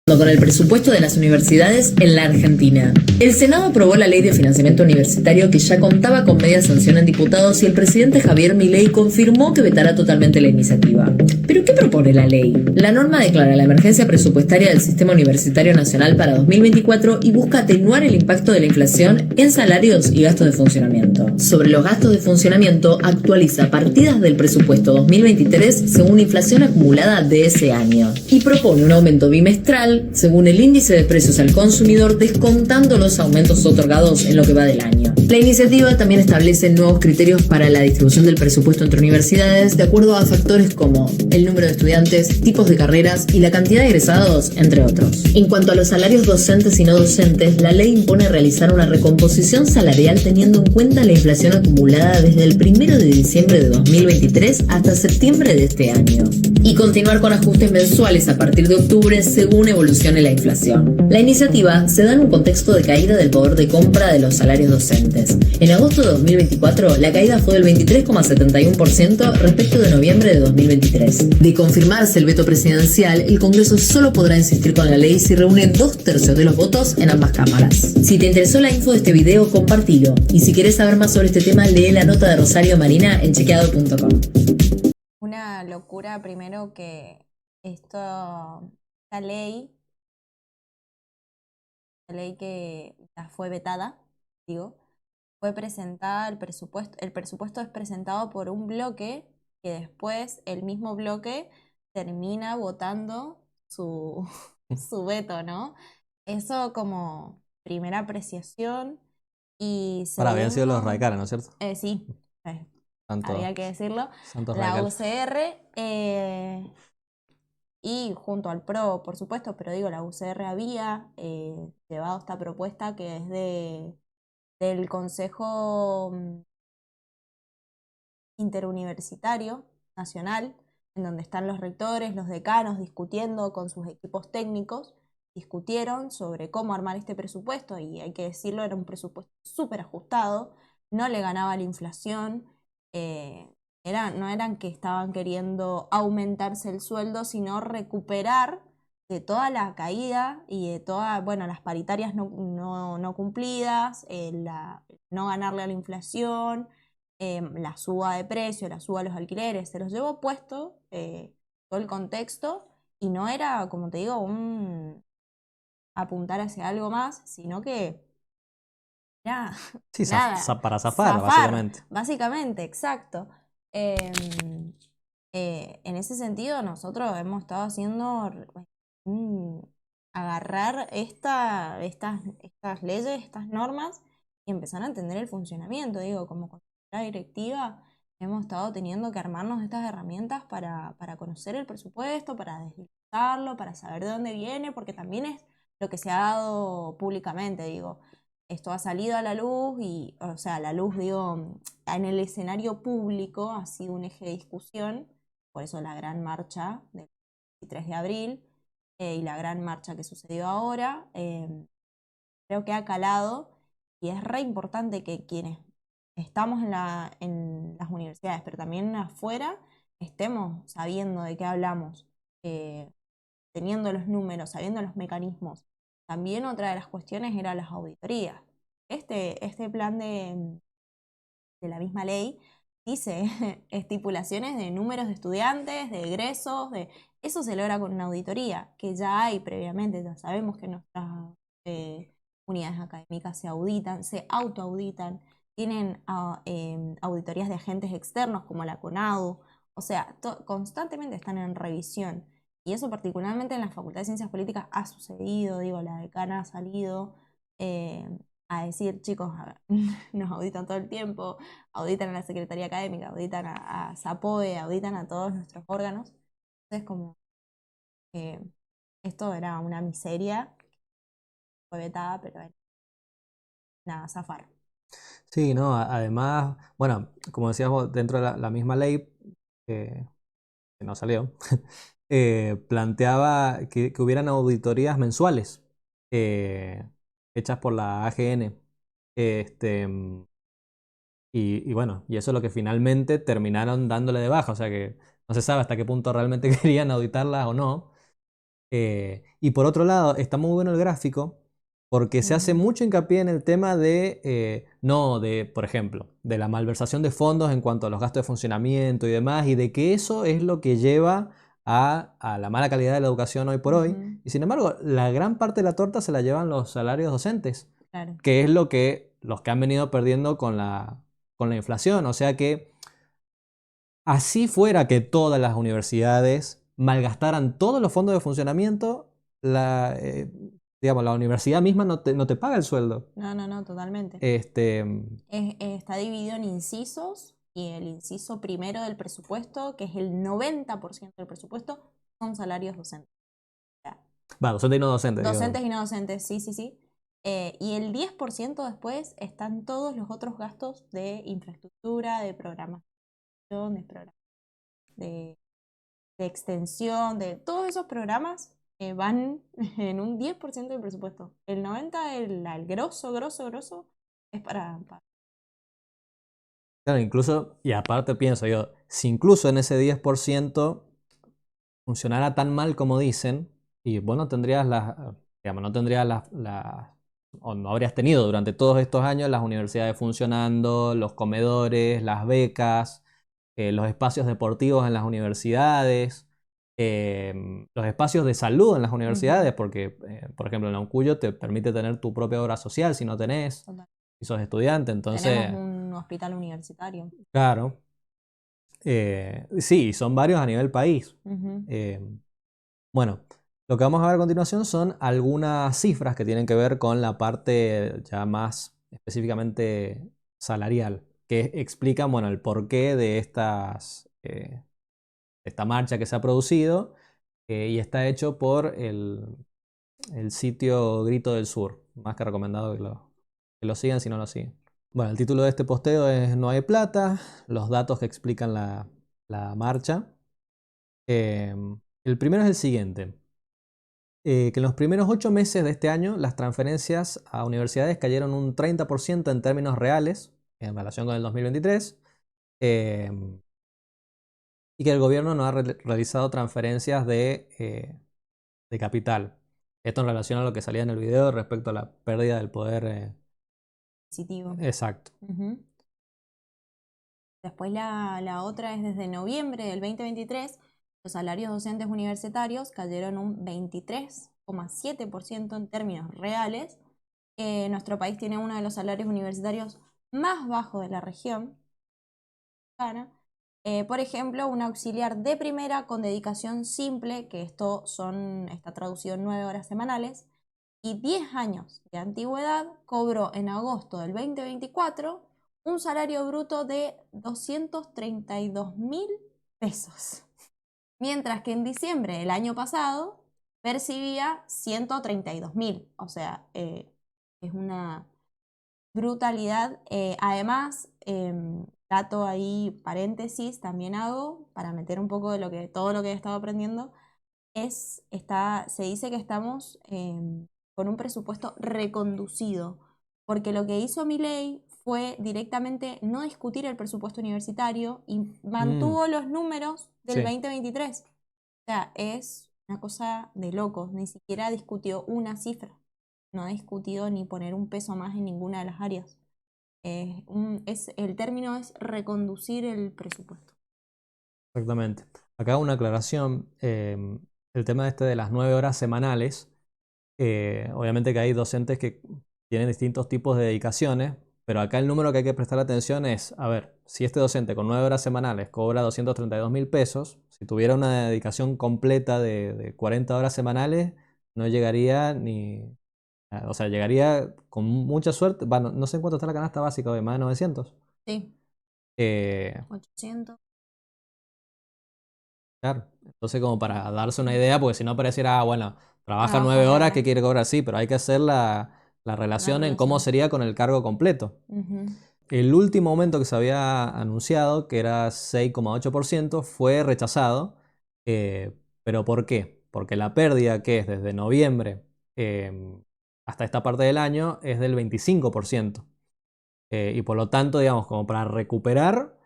Con el presupuesto de las universidades en la Argentina. El Senado aprobó la Ley de Financiamiento Universitario que ya contaba con media sanción en diputados y el presidente Javier Milei confirmó que vetará totalmente la iniciativa. ¿Pero qué propone la ley? La norma declara la emergencia presupuestaria del Sistema Universitario Nacional para 2024 y busca atenuar el impacto de la inflación en salarios y gastos de funcionamiento. Sobre los gastos de funcionamiento, actualiza partidas del presupuesto 2023 según la inflación acumulada de ese año y propone un aumento bimestral según el índice de precios al consumidor, descontando los aumentos otorgados en lo que va del año. La iniciativa también establece nuevos criterios para la distribución del presupuesto entre universidades de acuerdo a factores como el número de estudiantes, tipos de carreras y la cantidad de egresados, entre otros. En cuanto a los salarios docentes y no docentes, la ley impone realizar una recomposición salarial teniendo en cuenta la inflación acumulada desde el 1 de diciembre de 2023 hasta septiembre de este año. y continuar con ajustes mensuales a partir de octubre según evolucione la inflación. La iniciativa se da en un contexto de caída del poder de compra de los salarios docentes. En agosto de 2024, la caída fue del 23,71% respecto de noviembre de 2023. De confirmarse el veto presidencial, el Congreso solo podrá insistir con la ley si reúne 2/3 de los votos en ambas cámaras. Si te interesó la info de este video, compartilo. Y si querés saber más sobre este tema, lee la nota de Rosario Marina en chequeado.com. Una locura primero que esta ley que ya fue vetada, digo, fue presentada el presupuesto es presentado por un bloque que después el mismo bloque termina votando su veto, ¿no? Eso como primera apreciación. Y Ahora habían sido los segundo, radicales, ¿no es cierto? sí, Tanto había que decirlo. santos La radicales. UCR y junto al PRO, por supuesto, pero digo, la UCR había llevado esta propuesta que es del Consejo Interuniversitario Nacional, en donde están los rectores, los decanos discutiendo con sus equipos técnicos, discutieron sobre cómo armar este presupuesto y hay que decirlo, era un presupuesto súper ajustado, no le ganaba la inflación, no eran que estaban queriendo aumentarse el sueldo, sino recuperar de toda la caída y de todas, bueno, las paritarias no cumplidas, no ganarle a la inflación, la suba de precios, la suba de los alquileres, se los llevó puesto todo el contexto y no era, como te digo, apuntar hacia algo más, sino que era Sí, nada, para zafar, básicamente. Básicamente, exacto. En ese sentido, nosotros hemos estado haciendo agarrar estas leyes, estas normas y empezar a entender el funcionamiento. Digo, como consejera directiva, hemos estado teniendo que armarnos estas herramientas para conocer el presupuesto, para desglosarlo, para saber de dónde viene, porque también es lo que se ha dado públicamente, digo. Esto ha salido a la luz y, o sea, la luz, digo, en el escenario público ha sido un eje de discusión, por eso la gran marcha del 23 de abril y la gran marcha que sucedió ahora, creo que ha calado y es re importante que quienes estamos en las universidades, pero también afuera, estemos sabiendo de qué hablamos, teniendo los números, sabiendo los mecanismos. También otra de las cuestiones era las auditorías. Este plan de la misma ley dice estipulaciones de números de estudiantes, de egresos, eso se logra con una auditoría, que ya hay previamente, ya sabemos que nuestras unidades académicas se auditan, se autoauditan, tienen auditorías de agentes externos como la CONADU, o sea, constantemente están en revisión. Y eso particularmente en la Facultad de Ciencias Políticas ha sucedido, digo, la decana ha salido a decir, chicos, a ver, nos auditan todo el tiempo, auditan a la Secretaría Académica, auditan a SAPOE, auditan a todos nuestros órganos. Entonces, como esto era una miseria, fue vetada, pero nada, zafar. Sí, no, además, bueno, como decías vos, dentro de la misma ley, que no salió, planteaba que hubieran auditorías mensuales hechas por la AGN. Y bueno, y eso es lo que finalmente terminaron dándole de baja, o sea que no se sabe hasta qué punto realmente querían auditarlas o no. Y por otro lado, está muy bueno el gráfico porque se hace mucho hincapié en el tema por ejemplo, de la malversación de fondos en cuanto a los gastos de funcionamiento y demás, y de que eso es lo que lleva a la mala calidad de la educación hoy por hoy. Y sin embargo, la gran parte de la torta se la llevan los salarios docentes, Claro. que es los que han venido perdiendo con la inflación. O sea que así fuera que todas las universidades malgastaran todos los fondos de funcionamiento, digamos, la universidad misma no te paga el sueldo. No, totalmente. Está dividido en incisos y el inciso primero del presupuesto, que es el 90% del presupuesto, son salarios docentes. Docentes y no docentes. Docentes y no docentes, sí. Y el 10% después están todos los otros gastos de infraestructura, de programación, de de extensión, de todos esos programas van en un 10% del presupuesto. El 90%, el grosso, es para... Claro, incluso, y aparte pienso yo, si incluso en ese 10% funcionara tan mal como dicen, y vos no tendrías digamos, no tendrías o no habrías tenido durante todos estos años las universidades funcionando, los comedores, las becas, los espacios deportivos en las universidades, los espacios de salud en las universidades, porque, por ejemplo, en la UNCUYO te permite tener tu propia obra social si no tenés, Total. si sos estudiante, entonces... Tenemos un hospital universitario. Claro. Sí, son varios a nivel país. Ujú. Bueno, lo que vamos a ver a continuación son algunas cifras que tienen que ver con la parte ya más específicamente salarial, que explican, bueno, el porqué de esta marcha que se ha producido y está hecho por el sitio Grito del Sur. Más que recomendado que lo sigan si no lo siguen. Bueno, el título de este posteo es No hay plata, los datos que explican la marcha. El primero es el siguiente. Que en los primeros 8 meses de este año las transferencias a universidades cayeron un 30% en términos reales en relación con el 2023 y que el gobierno no ha realizado transferencias de capital. Esto en relación a lo que salía en el video respecto a la pérdida del poder. Positivo. Exacto. Ujú. Después la otra es desde noviembre del 2023, los salarios docentes universitarios cayeron un 23,7% en términos reales. Nuestro país tiene uno de los salarios universitarios más bajos de la región. Por ejemplo, un auxiliar de primera con dedicación simple, que está traducido en 9 horas semanales, y 10 años de antigüedad, cobró en agosto del 2024 un salario bruto de 232.000 pesos. Mientras que en diciembre del año pasado percibía 132.000. O sea, es una brutalidad. Además, dato ahí, paréntesis, también hago para meter un poco de todo lo que he estado aprendiendo. Se dice que estamos con un presupuesto reconducido, porque lo que hizo Milei fue directamente no discutir el presupuesto universitario y mantuvo los números del 2023. O sea, es una cosa de locos, ni siquiera discutió una cifra, no ha discutido ni poner un peso más en ninguna de las áreas. El término es reconducir el presupuesto. Exactamente. Acá una aclaración. El tema de las 9 horas semanales. Obviamente que hay docentes que tienen distintos tipos de dedicaciones, pero acá el número que hay que prestar atención es, a ver, si este docente con 9 horas semanales cobra 232.000 pesos, si tuviera una dedicación completa de 40 horas semanales, no llegaría ni... O sea, llegaría con mucha suerte. Bueno, no sé en cuánto está la canasta básica hoy, más de 900. Sí. Eh, 800. Claro. Entonces, como para darse una idea, porque si no pareciera, bueno, trabaja 9 horas, ¿qué quiere cobrar? Sí, pero hay que hacer la relación en cómo sería con el cargo completo. Uh-huh. El último aumento que se había anunciado, que era 6,8%, fue rechazado. ¿Pero por qué? Porque la pérdida que es desde noviembre hasta esta parte del año es del 25%. Y por lo tanto, digamos, como para recuperar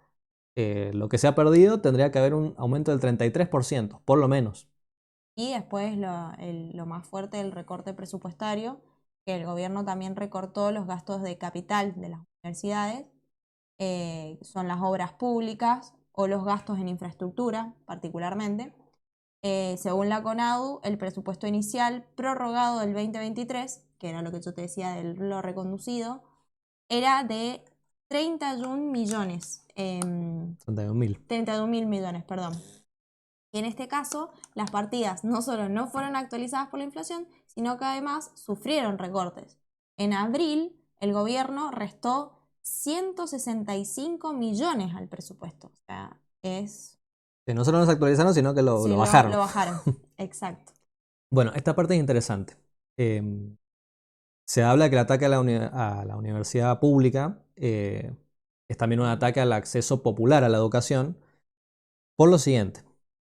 lo que se ha perdido, tendría que haber un aumento del 33%, por lo menos. Y después lo más fuerte del recorte presupuestario, que el gobierno también recortó los gastos de capital de las universidades, son las obras públicas o los gastos en infraestructura, particularmente. Según la CONADU, el presupuesto inicial prorrogado del 2023, que era lo que yo te decía de lo reconducido, era de 31 millones. 31.000 millones, perdón. Y en este caso, las partidas no solo no fueron actualizadas por la inflación, sino que además sufrieron recortes. En abril, el gobierno restó 165 millones al presupuesto. O sea, es... Que no solo no se actualizaron, sino que lo bajaron. Lo bajaron, exacto. Bueno, esta parte es interesante. Se habla que el ataque a la universidad pública es también un ataque al acceso popular a la educación por lo siguiente.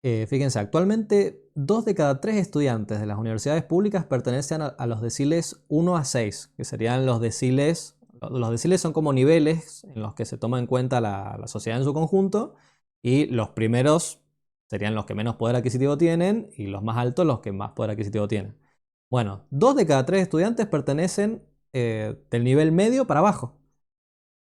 Fíjense, actualmente 2 de cada 3 estudiantes de las universidades públicas pertenecen a los deciles 1 a 6, que serían los deciles. Los deciles son como niveles en los que se toma en cuenta la sociedad en su conjunto, y los primeros serían los que menos poder adquisitivo tienen y los más altos los que más poder adquisitivo tienen. Bueno, 2 de cada 3 estudiantes pertenecen del nivel medio para abajo.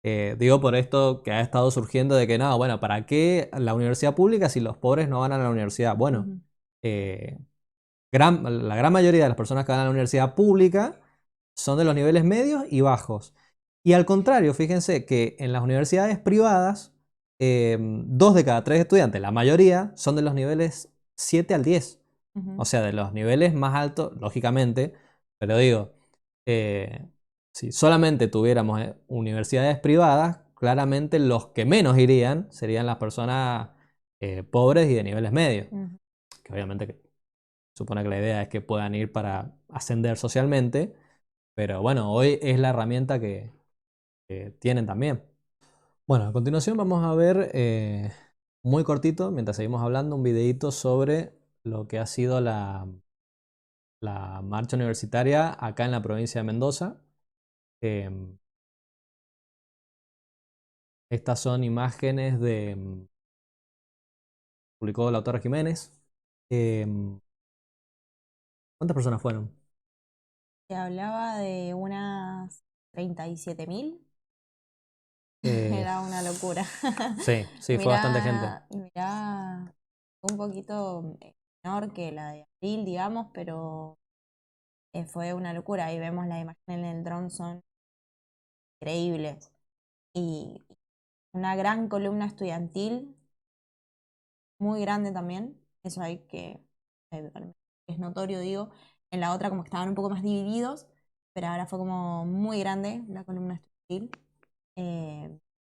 Digo por esto que ha estado surgiendo de que no, bueno, ¿para qué la universidad pública si los pobres no van a la universidad? Bueno, Ujú. eh, la gran mayoría de las personas que van a la universidad pública son de los niveles medios y bajos. Y al contrario, fíjense que en las universidades privadas, 2 de cada 3 estudiantes, la mayoría, son de los niveles 7 al 10. Ujú. O sea, de los niveles más altos, lógicamente, pero digo, eh, si solamente tuviéramos universidades privadas, claramente los que menos irían serían las personas pobres y de niveles medios. Ujú. Que obviamente supone que la idea es que puedan ir para ascender socialmente, pero bueno, hoy es la herramienta que tienen también. Bueno, a continuación vamos a ver muy cortito, mientras seguimos hablando, un videíto sobre lo que ha sido la marcha universitaria acá en la provincia de Mendoza. Em, Estas son imágenes publicó la autora Jiménez. Em, ¿Cuántas personas fueron? Se hablaba de unas 37.000. Eh, Era una locura. sí, sí, fue bastante gente. Mirá, un poquito menor que la de abril, digamos, pero fue una locura. Ahí vemos las imágenes en el dron, son increíbles. Y una gran columna estudiantil, muy grande también. Eso hay que, es notorio, digo. En la otra como que estaban un poco más divididos, pero ahora fue como muy grande la columna estudiantil.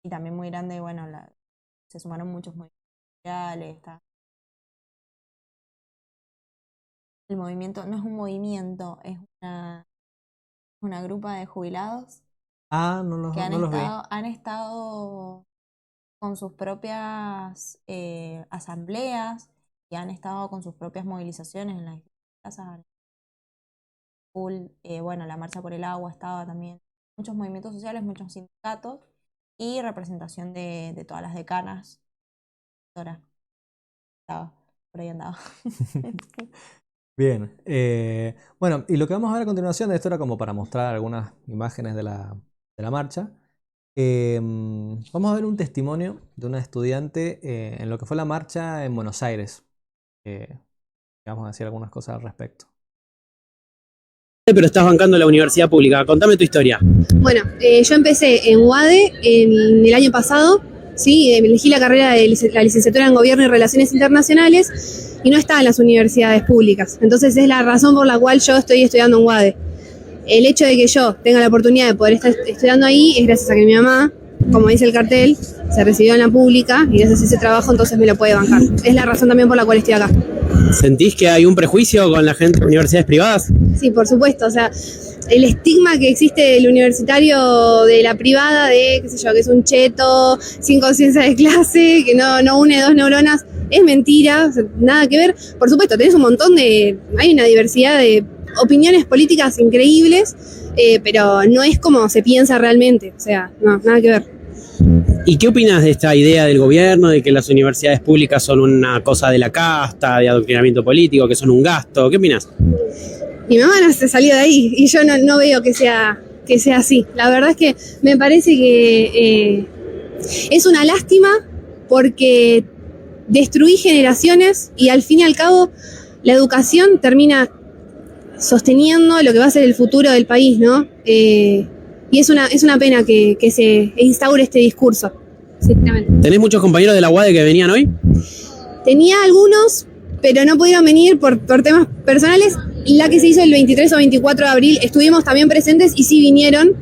Y también muy grande, bueno, se sumaron muchos movimientos sociales. El movimiento no es un movimiento, es una grupa de jubilados Ah, que no los vi. han estado con sus propias asambleas y han estado con sus propias movilizaciones en las distintas plazas. Bueno, la Marcha por el Agua estaba también. Muchos movimientos sociales, muchos sindicatos y representación de todas las decanas. Ahora estaba, por ahí andaba. Bien. Bueno, y lo que vamos a ver a continuación, esto era como para mostrar algunas imágenes de la marcha. Vamos a ver un testimonio de una estudiante en lo que fue la marcha en Buenos Aires. Vamos a decir algunas cosas al respecto. Pero estás bancando la universidad pública. Contame tu historia. Bueno, yo empecé en UADE en el año pasado, ¿sí? Elegí la carrera de la licenciatura en Gobierno y Relaciones Internacionales y no estaba en las universidades públicas. Entonces es la razón por la cual yo estoy estudiando en UADE. El hecho de que yo tenga la oportunidad de poder estar estudiando ahí es gracias a que mi mamá, como dice el cartel, se recibió en la pública y gracias a ese trabajo entonces me lo puede bancar. Es la razón también por la cual estoy acá. ¿Sentís que hay un prejuicio con la gente de universidades privadas? Sí, por supuesto, o sea, el estigma que existe del universitario de la privada de, qué sé yo, que es un cheto, sin conciencia de clase, que no une dos neuronas, es mentira, o sea, nada que ver. Por supuesto, tenés un montón hay una diversidad de opiniones políticas increíbles, pero no es como se piensa realmente, o sea, no, nada que ver. ¿Y qué opinas de esta idea del gobierno de que las universidades públicas son una cosa de la casta, de adoctrinamiento político, que son un gasto? ¿Qué opinas? Mi mamá no se salió de ahí y yo no veo que sea así. La verdad es que me parece que es una lástima porque destruí generaciones y al fin y al cabo la educación termina sosteniendo lo que va a ser el futuro del país, ¿no? Y es una pena que se instaure este discurso, sinceramente. ¿Tenés muchos compañeros de la UADE que venían hoy? Tenía algunos, pero no pudieron venir por temas personales. La que se hizo el 23 o 24 de abril estuvimos también presentes y sí vinieron,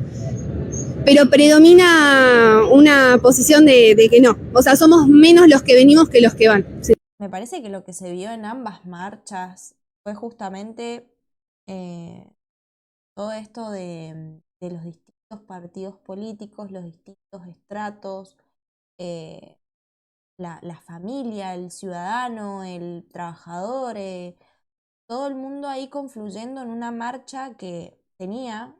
pero predomina una posición de que no. O sea, somos menos los que venimos que los que van. Sí. Me parece que lo que se vio en ambas marchas fue justamente todo esto de los distintos partidos políticos, los distintos estratos, la familia, el ciudadano, el trabajador, todo el mundo ahí confluyendo en una marcha que tenía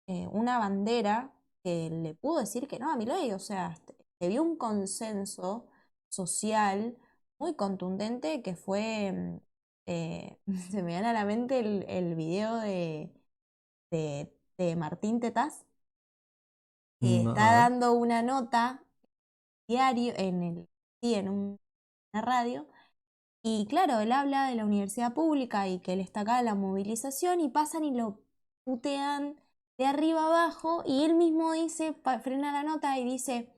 una bandera que le pudo decir que no a Milei. O sea, se vio un consenso social muy contundente que fue, se me viene a la mente el video de Martín Tetaz, que No, está a ver. dando una nota diario en una radio. Y claro, él habla de la universidad pública y que él está acá en la movilización y pasan y lo putean de arriba abajo y él mismo dice, frena la nota y dice,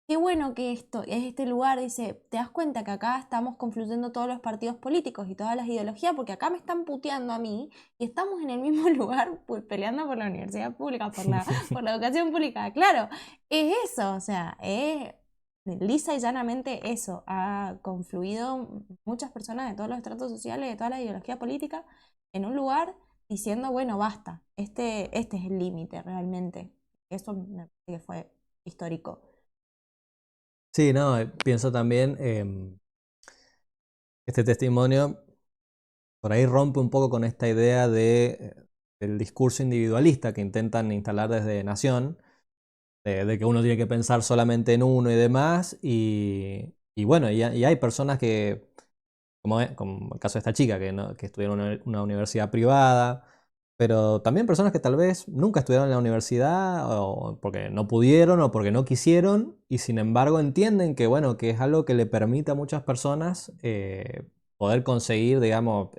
qué bueno que esto es este lugar, dice, te das cuenta que acá estamos confluyendo todos los partidos políticos y todas las ideologías porque acá me están puteando a mí y estamos en el mismo lugar peleando por la universidad pública, por la educación pública. Claro, es eso, o sea, es lisa y llanamente eso. Ha confluido muchas personas de todos los estratos sociales, de toda la ideología política, en un lugar diciendo, bueno, basta, este es el límite realmente. Eso me parece que fue histórico. Sí, no, pienso también, este testimonio por ahí rompe un poco con esta idea del discurso individualista que intentan instalar desde Nación, de que uno tiene que pensar solamente en uno y demás, y bueno, y hay personas que, como el caso de esta chica, que estudió en una universidad privada, pero también personas que tal vez nunca estudiaron en la universidad o porque no pudieron o porque no quisieron y sin embargo entienden que, bueno, que es algo que le permite a muchas personas poder conseguir, digamos,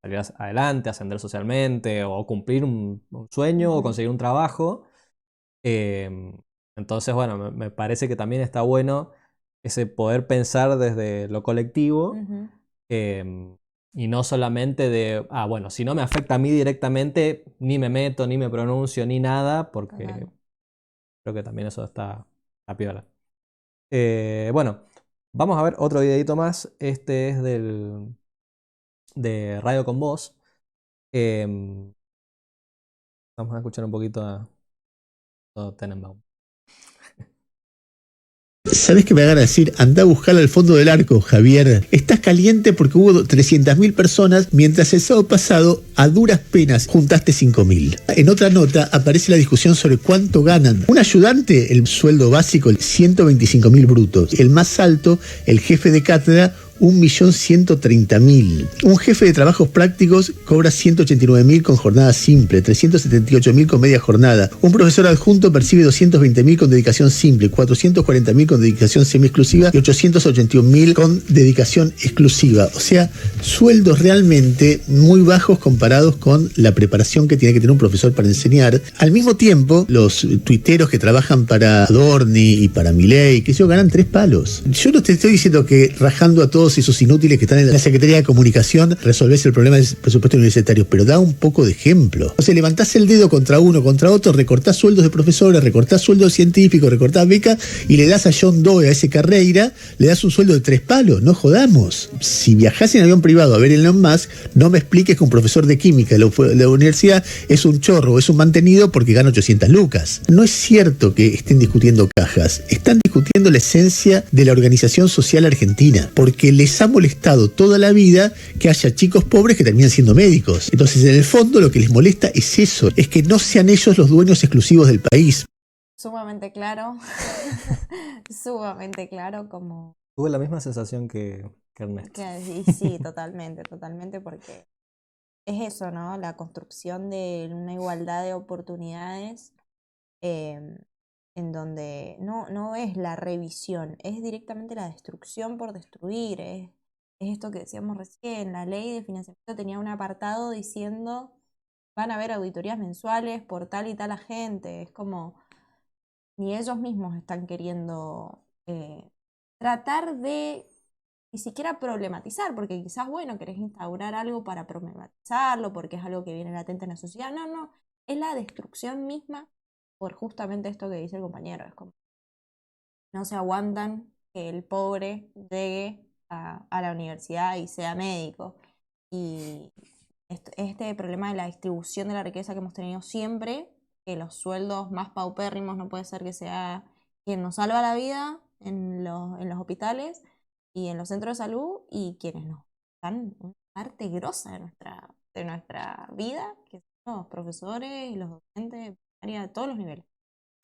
salir adelante, ascender socialmente o cumplir un sueño o conseguir un trabajo. Entonces, bueno, me parece que también está bueno ese poder pensar desde lo colectivo. Y no solamente bueno, si no me afecta a mí directamente, ni me meto, ni me pronuncio, ni nada, porque Total. creo que también eso está a piola. Bueno, vamos a ver otro videito más. Este es de Radio con Voz. Vamos a escuchar un poquito a Tenenbaum. ¿Sabés qué me van a decir? Anda a buscar al fondo del arco, Javier. Estás caliente porque hubo 300.000 personas, mientras el sábado pasado, a duras penas, juntaste 5.000. En otra nota aparece la discusión sobre cuánto ganan. Un ayudante, el sueldo básico, 125.000 brutos. El más alto, el jefe de cátedra, 1.130.000. Un jefe de trabajos prácticos cobra 189.000 con jornada simple, 378.000 con media jornada. Un profesor adjunto percibe 220.000 con dedicación simple, 440.000 con dedicación semi-exclusiva y 881.000 con dedicación exclusiva. O sea, sueldos realmente muy bajos comparados con la preparación que tiene que tener un profesor para enseñar. Al mismo tiempo, los tuiteros que trabajan para Adorni y para Milei, que ellos ganan 3 palos. Yo no te estoy diciendo que rajando a todos esos inútiles que están en la Secretaría de Comunicación resolvés el problema del presupuesto universitario, pero da un poco de ejemplo. O sea, levantás el dedo contra uno, contra otro, recortás sueldos de profesores, recortás sueldos científicos, recortás becas y le das a John Doe, a ese Carreira, le das un sueldo de 3 palos. No jodamos. Si viajás en avión privado a ver Elon Musk, no me expliques que un profesor de química de la universidad es un chorro o es un mantenido porque gana 800 lucas. No es cierto que estén discutiendo cajas, están discutiendo la esencia de la organización social argentina, porque les ha molestado toda la vida que haya chicos pobres que terminan siendo médicos. Entonces, en el fondo, lo que les molesta es eso, es que no sean ellos los dueños exclusivos del país. Sumamente claro, sumamente claro como... Tuve la misma sensación que Ernesto. Sí, totalmente, porque es eso, ¿no? La construcción de una igualdad de oportunidades en donde no es la revisión, es directamente la destrucción por destruir. Es esto que decíamos recién, la ley de financiamiento tenía un apartado diciendo van a haber auditorías mensuales por tal y tal agente. Es como ni ellos mismos están queriendo tratar de ni siquiera problematizar, porque quizás, bueno, querés instaurar algo para problematizarlo, porque es algo que viene latente en la sociedad. No, es la destrucción misma por justamente esto que dice el compañero. Es como no se aguantan que el pobre llegue a la universidad y sea médico. Y este problema de la distribución de la riqueza que hemos tenido siempre, que los sueldos más paupérrimos no puede ser que sea quien nos salva la vida en los hospitales, y en los centros de salud, y quienes nos dan una parte grosa de nuestra vida, que son los profesores y los docentes de todos los niveles.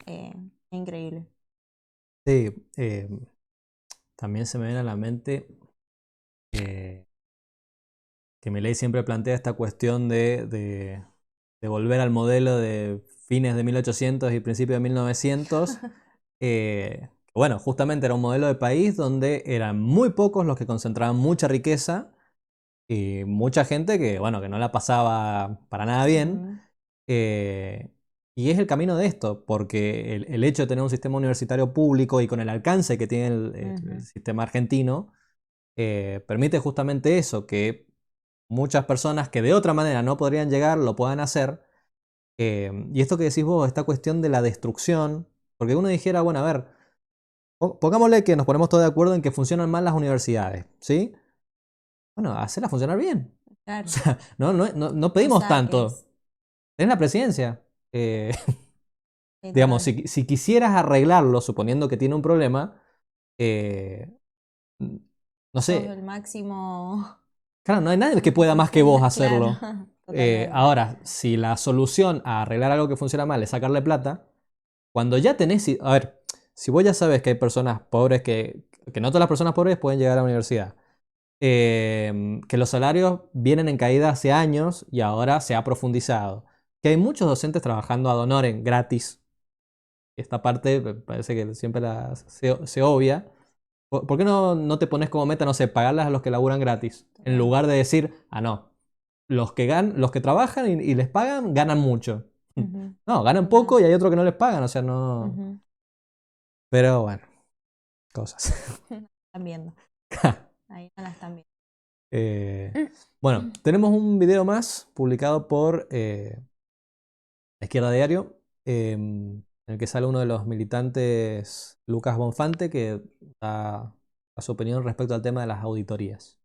Es increíble. Sí, también se me viene a la mente que Milei siempre plantea esta cuestión de volver al modelo de fines de 1800 y principios de 1900. Bueno, justamente era un modelo de país donde eran muy pocos los que concentraban mucha riqueza y mucha gente que, bueno, que no la pasaba para nada bien. Y es el camino de esto, porque el hecho de tener un sistema universitario público y con el alcance que tiene el sistema argentino, permite justamente eso, que muchas personas que de otra manera no podrían llegar, lo puedan hacer. Y esto que decís vos, esta cuestión de la destrucción, porque uno dijera, bueno, a ver, pongámosle que nos ponemos todos de acuerdo en que funcionan mal las universidades, ¿sí? Bueno, hacerlas funcionar bien. Claro. O sea, no pedimos tanto. Tenés la presidencia. Digamos, si quisieras arreglarlo, suponiendo que tiene un problema, no sé. Todo el máximo. Claro, no hay nadie que pueda más que vos hacerlo. Claro, Ahora, si la solución a arreglar algo que funciona mal es sacarle plata, cuando ya tenés... A ver, si vos ya sabes que hay personas pobres que no todas las personas pobres pueden llegar a la universidad, que los salarios vienen en caída hace años y ahora se ha profundizado, que hay muchos docentes trabajando ad honorem gratis. Esta parte parece que siempre se obvia. ¿Por qué no te pones como meta, no sé, pagarlas a los que laburan gratis? En lugar de decir, no, los que trabajan y les pagan, ganan mucho. No, ganan poco y hay otros que no les pagan, o sea, no... Pero bueno, cosas. Están viendo. Ahí no la están viendo. Bueno, tenemos un video más publicado por La Izquierda Diario, en el que sale uno de los militantes, Lucas Bonfante, que da su opinión respecto al tema de las auditorías.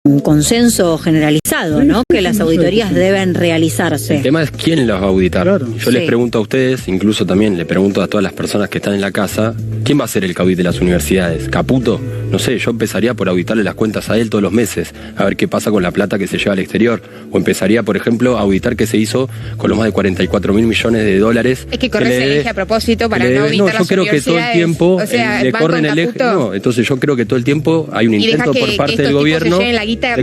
Un consenso generalizado, ¿no? Que las auditorías deben realizarse. El tema es quién las va a auditar. Yo les pregunto a ustedes, incluso también le pregunto a todas las personas que están en la casa, ¿quién va a ser el que audite las universidades? ¿Caputo? No sé, yo empezaría por auditarle las cuentas a él todos los meses, a ver qué pasa con la plata que se lleva al exterior. O empezaría, por ejemplo, a auditar qué se hizo con los más de 44.000 millones de dólares. Es que corres el eje a propósito para no auditar yo creo que todo el tiempo le corren el eje. No, entonces yo creo que todo el tiempo hay un intento por parte del gobierno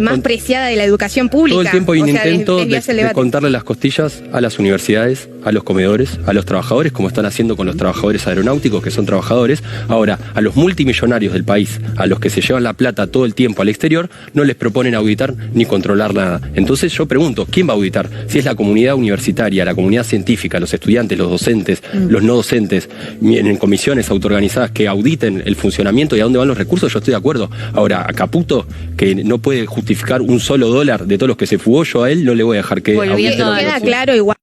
más preciada de la educación pública. Todo el tiempo hay un intento de contarle las costillas a las universidades, a los comedores, a los trabajadores, como están haciendo con los trabajadores aeronáuticos, que son trabajadores. Ahora, a los multimillonarios del país, a los que se llevan la plata todo el tiempo al exterior, no les proponen auditar ni controlar nada. Entonces yo pregunto, ¿quién va a auditar? Si es la comunidad universitaria, la comunidad científica, los estudiantes, los docentes, los no docentes, en comisiones autoorganizadas que auditen el funcionamiento y a dónde van los recursos, yo estoy de acuerdo. Ahora, a Caputo, que no puede justificar un solo dólar de todos los que se fugó, yo a él no le voy a dejar que... Volviendo, queda claro igual.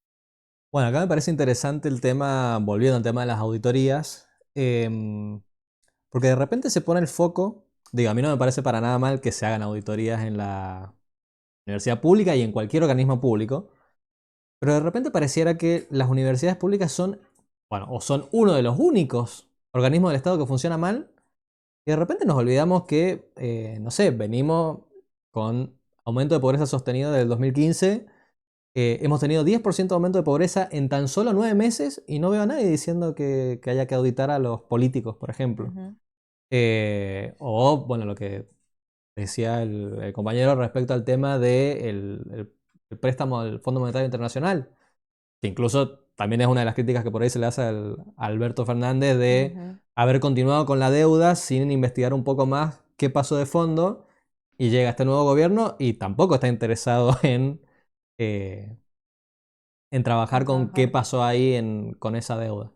Bueno, acá me parece interesante el tema, volviendo al tema de las auditorías, porque de repente se pone el foco, digo, a mí no me parece para nada mal que se hagan auditorías en la universidad pública y en cualquier organismo público, pero de repente pareciera que las universidades públicas son, bueno, o son uno de los únicos organismos del Estado que funciona mal, y de repente nos olvidamos que, no sé, venimos con aumento de pobreza sostenido desde el 2015. Hemos tenido 10% de aumento de pobreza en tan solo 9 meses y no veo a nadie diciendo que haya que auditar a los políticos, por ejemplo. O, bueno, lo que decía el compañero respecto al tema del el préstamo al Fondo Monetario Internacional, que incluso también es una de las críticas que por ahí se le hace a Alberto Fernández de haber continuado con la deuda sin investigar un poco más qué pasó de fondo. Y llega este nuevo gobierno y tampoco está interesado en trabajar con qué pasó ahí con esa deuda.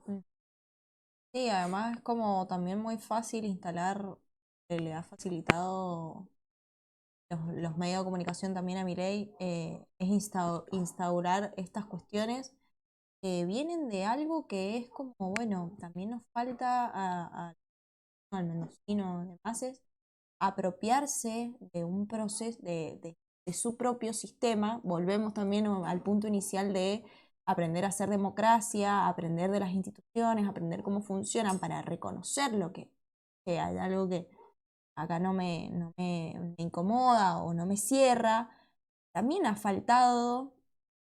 Sí, además es como también muy fácil instalar, le ha facilitado los medios de comunicación también a Milei, es instaurar estas cuestiones que vienen de algo que es como, bueno, también nos falta al mendocino de Mases apropiarse de un proceso, de su propio sistema. Volvemos también al punto inicial de aprender a hacer democracia, aprender de las instituciones, aprender cómo funcionan para reconocer lo que hay algo que acá no me incomoda o no me cierra. También ha faltado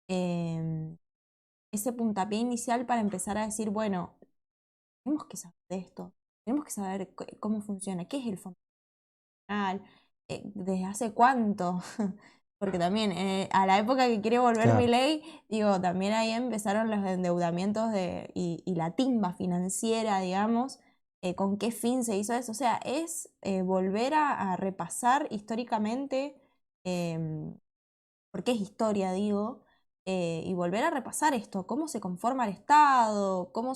ese puntapié inicial para empezar a decir, bueno, tenemos que saber de esto, tenemos que saber cómo funciona, qué es el Fondo Nacional, desde hace cuánto. Porque también a la época que quiere volver Claro. Milei, digo, también ahí empezaron los endeudamientos y la timba financiera, digamos, con qué fin se hizo eso. O sea, es volver a repasar históricamente, porque es historia, digo, y volver a repasar esto, cómo se conforma el Estado, cómo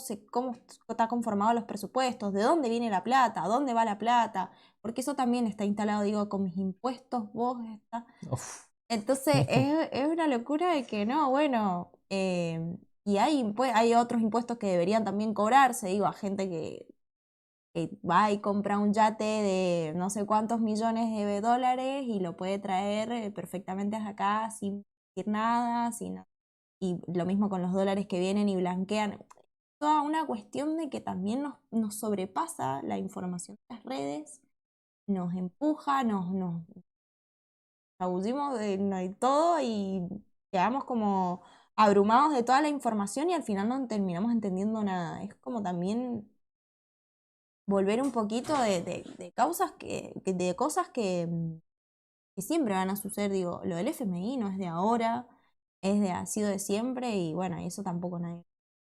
está conformado los presupuestos, de dónde viene la plata, a dónde va la plata, porque eso también está instalado, digo, con mis impuestos, vos está. Uf. Entonces es una locura de que no, bueno, y hay otros impuestos que deberían también cobrarse, digo, a gente que va y compra un yate de no sé cuántos millones de dólares y lo puede traer perfectamente hasta acá sin decir nada, y lo mismo con los dólares que vienen y blanquean. Toda una cuestión de que también nos sobrepasa la información de las redes, nos empuja, nos abusivos de todo y quedamos como abrumados de toda la información y al final no terminamos entendiendo nada. Es como también volver un poquito de causas de cosas que siempre van a suceder. Digo, lo del FMI no es de ahora, ha sido de siempre y bueno, eso tampoco nadie lo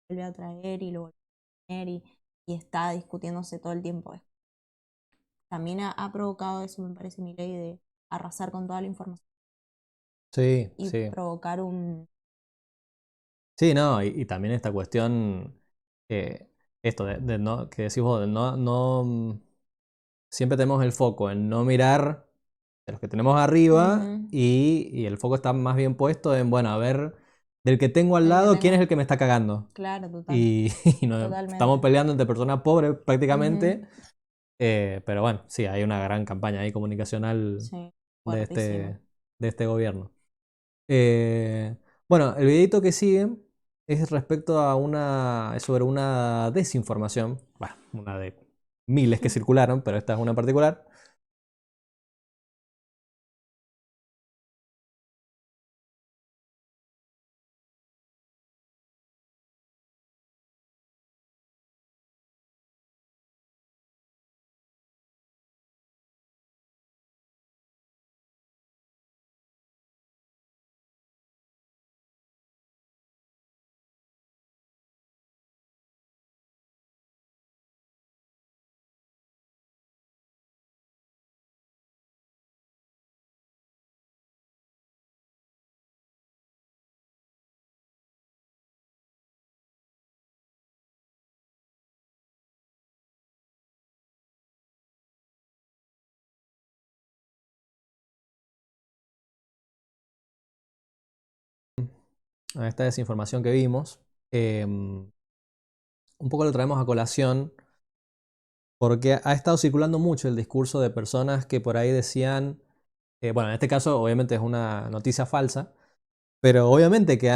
vuelve a traer y lo vuelve a poner y está discutiéndose todo el tiempo. También ha provocado eso, me parece, mi ley de arrasar con toda la información. Sí, Y sí. provocar un... Sí, no, y también esta cuestión, esto no, que decís vos, de siempre tenemos el foco en no mirar de los que tenemos arriba y el foco está más bien puesto en, bueno, a ver, del que tengo al lado, ¿quién es el que me está cagando? Claro, total. Y Totalmente. estamos peleando entre personas pobres prácticamente, pero bueno, sí, hay una gran campaña ahí comunicacional Sí, de fuertísima. este gobierno. Bueno, el videito que sigue es respecto a sobre una desinformación, bueno, una de miles que circularon, pero esta es una en particular. A esta desinformación que vimos, un poco lo traemos a colación porque ha estado circulando mucho el discurso de personas que por ahí decían, bueno, en este caso obviamente es una noticia falsa, pero obviamente que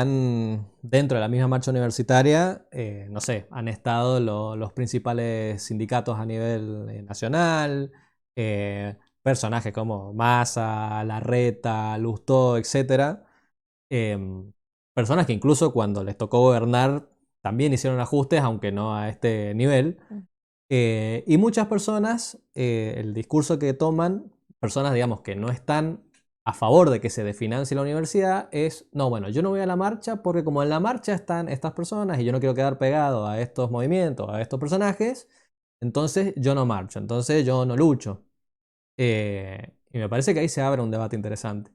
dentro de la misma marcha universitaria, no sé, han estado los principales sindicatos a nivel nacional, personajes como Massa, Larreta, Lustó, etc. Personas que incluso cuando les tocó gobernar también hicieron ajustes, aunque no a este nivel. Y muchas personas, el discurso que toman, personas digamos que no están a favor de que se desfinancie la universidad, es, no, bueno, yo no voy a la marcha porque como en la marcha están estas personas y yo no quiero quedar pegado a estos movimientos, a estos personajes, entonces yo no marcho, entonces yo no lucho. Y me parece que ahí se abre un debate interesante.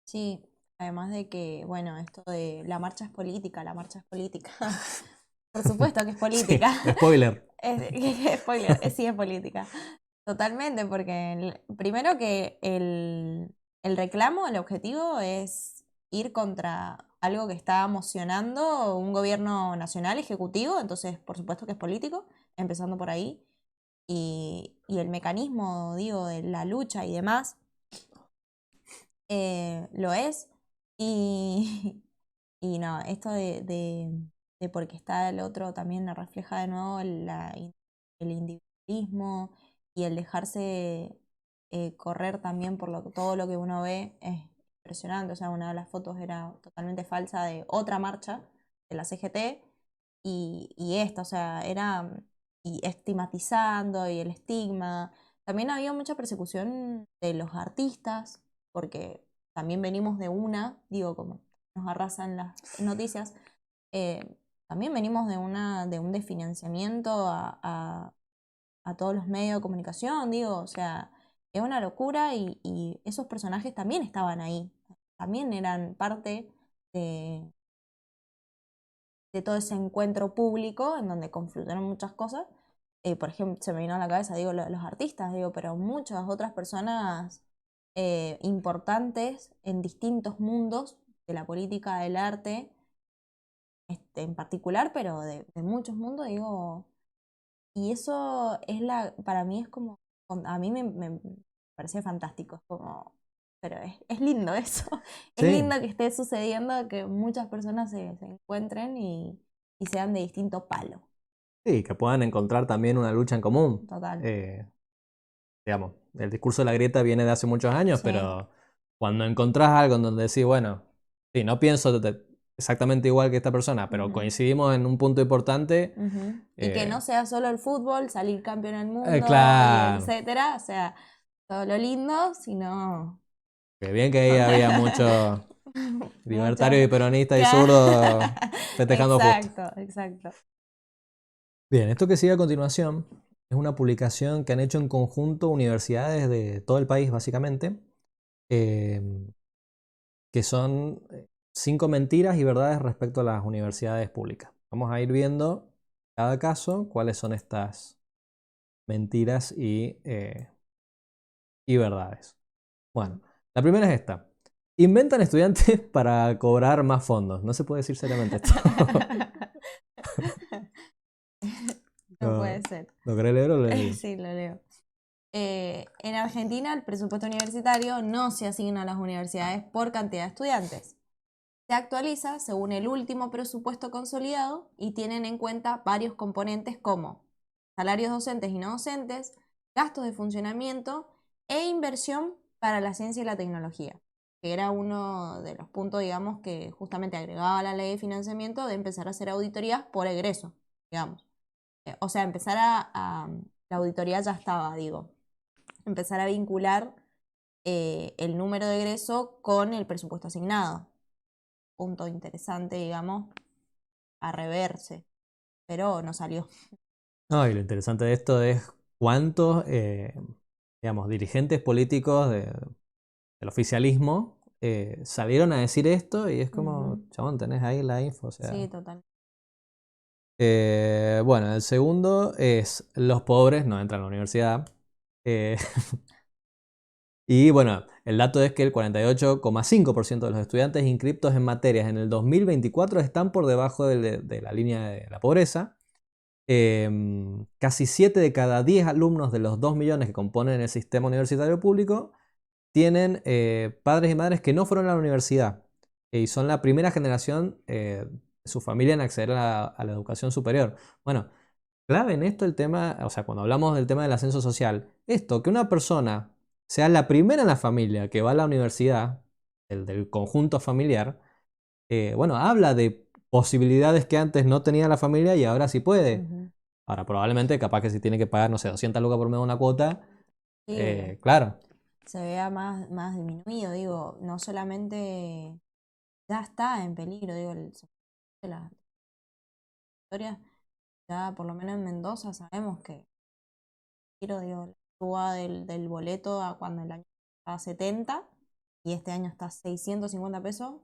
Sí, además de que, bueno, esto de la marcha es política, la marcha es política. Por supuesto que es política. Sí, spoiler. Spoiler, sí es política. Totalmente, porque primero que el reclamo, el objetivo es ir contra algo que está mocionando un gobierno nacional ejecutivo, entonces por supuesto que es político, empezando por ahí. Y el mecanismo, digo, de la lucha y demás, lo es. Y, y no, esto de porque está el otro también refleja de nuevo el individualismo y el dejarse correr también por todo lo que uno ve es impresionante. O sea, una de las fotos era totalmente falsa de otra marcha de la CGT y esta, o sea, era y estigmatizando y el estigma. También había mucha persecución de los artistas, porque también venimos de digo, como nos arrasan las noticias, también venimos de un desfinanciamiento a todos los medios de comunicación, digo, o sea, es una locura y esos personajes también estaban ahí, también eran parte de todo ese encuentro público en donde confluyeron muchas cosas. Por ejemplo, se me vino a la cabeza, digo, los artistas, digo, pero muchas otras personas importantes en distintos mundos de la política, del arte, en particular, pero de muchos mundos, digo, y eso para mí es como, a mí me parece fantástico, es como, pero es lindo eso, es lindo que esté sucediendo, que muchas personas se encuentren y sean de distinto palo. Sí, que puedan encontrar también una lucha en común. Total. Digamos, el discurso de la grieta viene de hace muchos años, pero cuando encontrás algo en donde decís, bueno, sí, no pienso exactamente igual que esta persona, pero coincidimos en un punto importante. Y que no sea solo el fútbol, salir campeón del mundo, claro, etcétera, o sea, todo lo lindo, sino... Qué bien que ahí había muchos libertarios y peronistas y zurdos festejando justo. Exacto. Bien, esto que sigue a continuación es una publicación que han hecho en conjunto universidades de todo el país, básicamente, que son 5 mentiras y verdades respecto a las universidades públicas. Vamos a ir viendo cada caso cuáles son estas mentiras y verdades. Bueno, la primera es esta. Inventan estudiantes para cobrar más fondos. No se puede decir seriamente esto. No puede ser. ¿Lo querés leer o lo leí? Sí, lo leo. En Argentina el presupuesto universitario no se asigna a las universidades por cantidad de estudiantes. Se actualiza según el último presupuesto consolidado y tienen en cuenta varios componentes como salarios docentes y no docentes, gastos de funcionamiento e inversión para la ciencia y la tecnología, que era uno de los puntos, digamos, que justamente agregaba la ley de financiamiento de empezar a hacer auditorías por egreso, digamos. O sea, la auditoría ya estaba, digo, empezar a vincular el número de egreso con el presupuesto asignado. Punto interesante, digamos, a reverse, pero no salió. No, y lo interesante de esto es cuántos, digamos, dirigentes políticos del oficialismo salieron a decir esto y es como, chabón, tenés ahí la info. O sea. Sí, total. Bueno, el segundo es los pobres no entran a la universidad. Y bueno, el dato es que el 48,5% de los estudiantes inscriptos en materias en el 2024 están por debajo de la línea de la pobreza. Casi 7 de cada 10 alumnos de los 2 millones que componen el sistema universitario público tienen padres y madres que no fueron a la universidad y son la primera generación de su familia en acceder a la educación superior. Bueno, clave en esto el tema, o sea, cuando hablamos del tema del ascenso social, esto, que una persona sea la primera en la familia que va a la universidad, del conjunto familiar, bueno, habla de posibilidades que antes no tenía la familia y ahora sí puede. Ahora, probablemente, capaz que si tiene que pagar, no sé, 200 lucas por mes de una cuota, Sí, claro. se vea más disminuido, digo, no solamente ya está en peligro, digo, de la historia, ya por lo menos en Mendoza sabemos que, digo, la suba del boleto a cuando el año estaba 70 y este año está 650 pesos.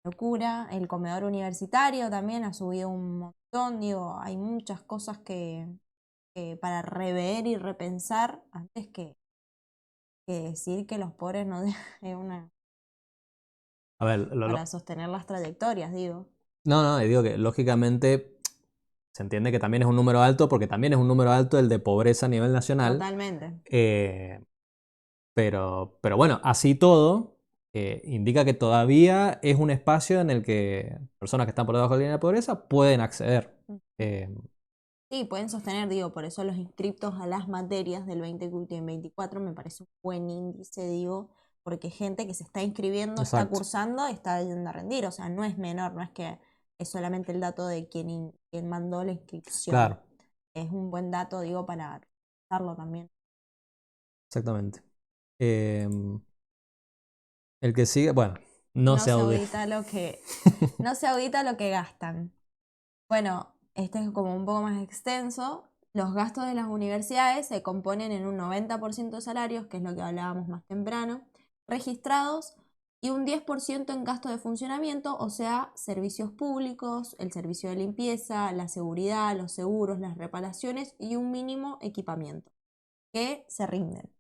Locura. El comedor universitario también ha subido un montón, digo, hay muchas cosas que para rever y repensar antes que decir que los pobres no es una... A ver, para sostener las trayectorias, digo. No, digo que lógicamente se entiende que también es un número alto porque también es un número alto el de pobreza a nivel nacional. Totalmente. Pero bueno, así todo indica que todavía es un espacio en el que personas que están por debajo de la línea de pobreza pueden acceder. Sí, pueden sostener, digo, por eso los inscriptos a las materias del 2024 me parece un buen índice, digo, porque gente que se está inscribiendo, está cursando, está yendo a rendir, o sea, no es menor, no es que es solamente el dato de quien mandó la inscripción. Claro. Es un buen dato, digo, para usarlo también. Exactamente. El que sigue, bueno, no se audita lo que no se audita lo que gastan. Bueno, este es como un poco más extenso. Los gastos de las universidades se componen en un 90% de salarios, que es lo que hablábamos más temprano, registrados, y un 10% en gastos de funcionamiento, o sea, servicios públicos, el servicio de limpieza, la seguridad, los seguros, las reparaciones y un mínimo equipamiento, que se rinden.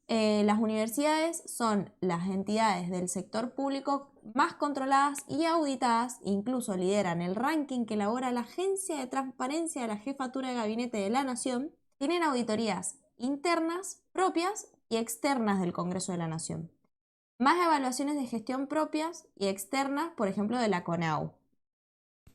Las universidades son las entidades del sector público más controladas y auditadas, incluso lideran el ranking que elabora la Agencia de Transparencia de la Jefatura de Gabinete de la Nación, tienen auditorías internas, propias y externas del Congreso de la Nación, más evaluaciones de gestión propias y externas, por ejemplo, de la CONAU.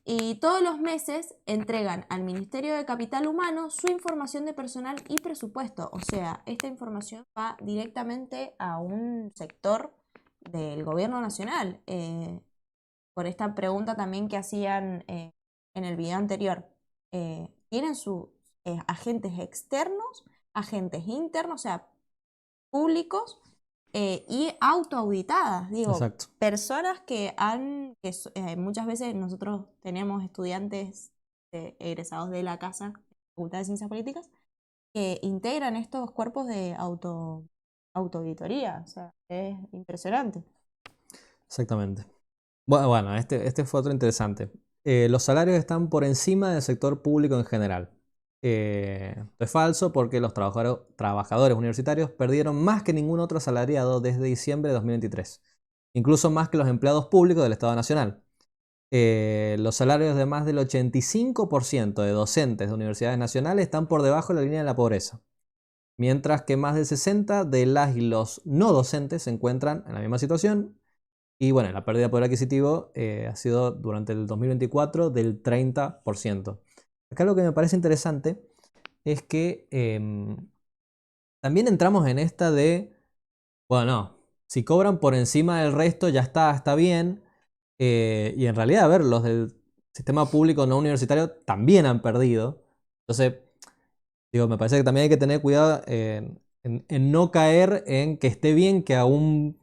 Y todos los meses entregan al Ministerio de Capital Humano su información de personal y presupuesto. O sea, esta información va directamente a un sector del gobierno nacional. Por esta pregunta también que hacían en el video anterior. Tienen sus agentes externos, agentes internos, o sea, públicos, y autoauditadas, digo, Exacto. personas que muchas veces nosotros tenemos estudiantes egresados de la casa, Facultad de Ciencias Políticas, que integran estos cuerpos de autoauditoría, o sea, es impresionante. Exactamente. Bueno, este fue otro interesante. Los salarios están por encima del sector público en general. Esto es falso porque los trabajadores universitarios perdieron más que ningún otro asalariado desde diciembre de 2023, incluso más que los empleados públicos del Estado Nacional. Los salarios de más del 85% de docentes de universidades nacionales están por debajo de la línea de la pobreza, mientras que más del 60% de las y los no docentes se encuentran en la misma situación. Y bueno, la pérdida de poder adquisitivo ha sido durante el 2024 del 30%. Acá lo que me parece interesante es que también entramos en esta de, bueno, no, si cobran por encima del resto ya está bien. Y en realidad, a ver, los del sistema público no universitario también han perdido. Entonces, digo, me parece que también hay que tener cuidado en no caer en que esté bien que a un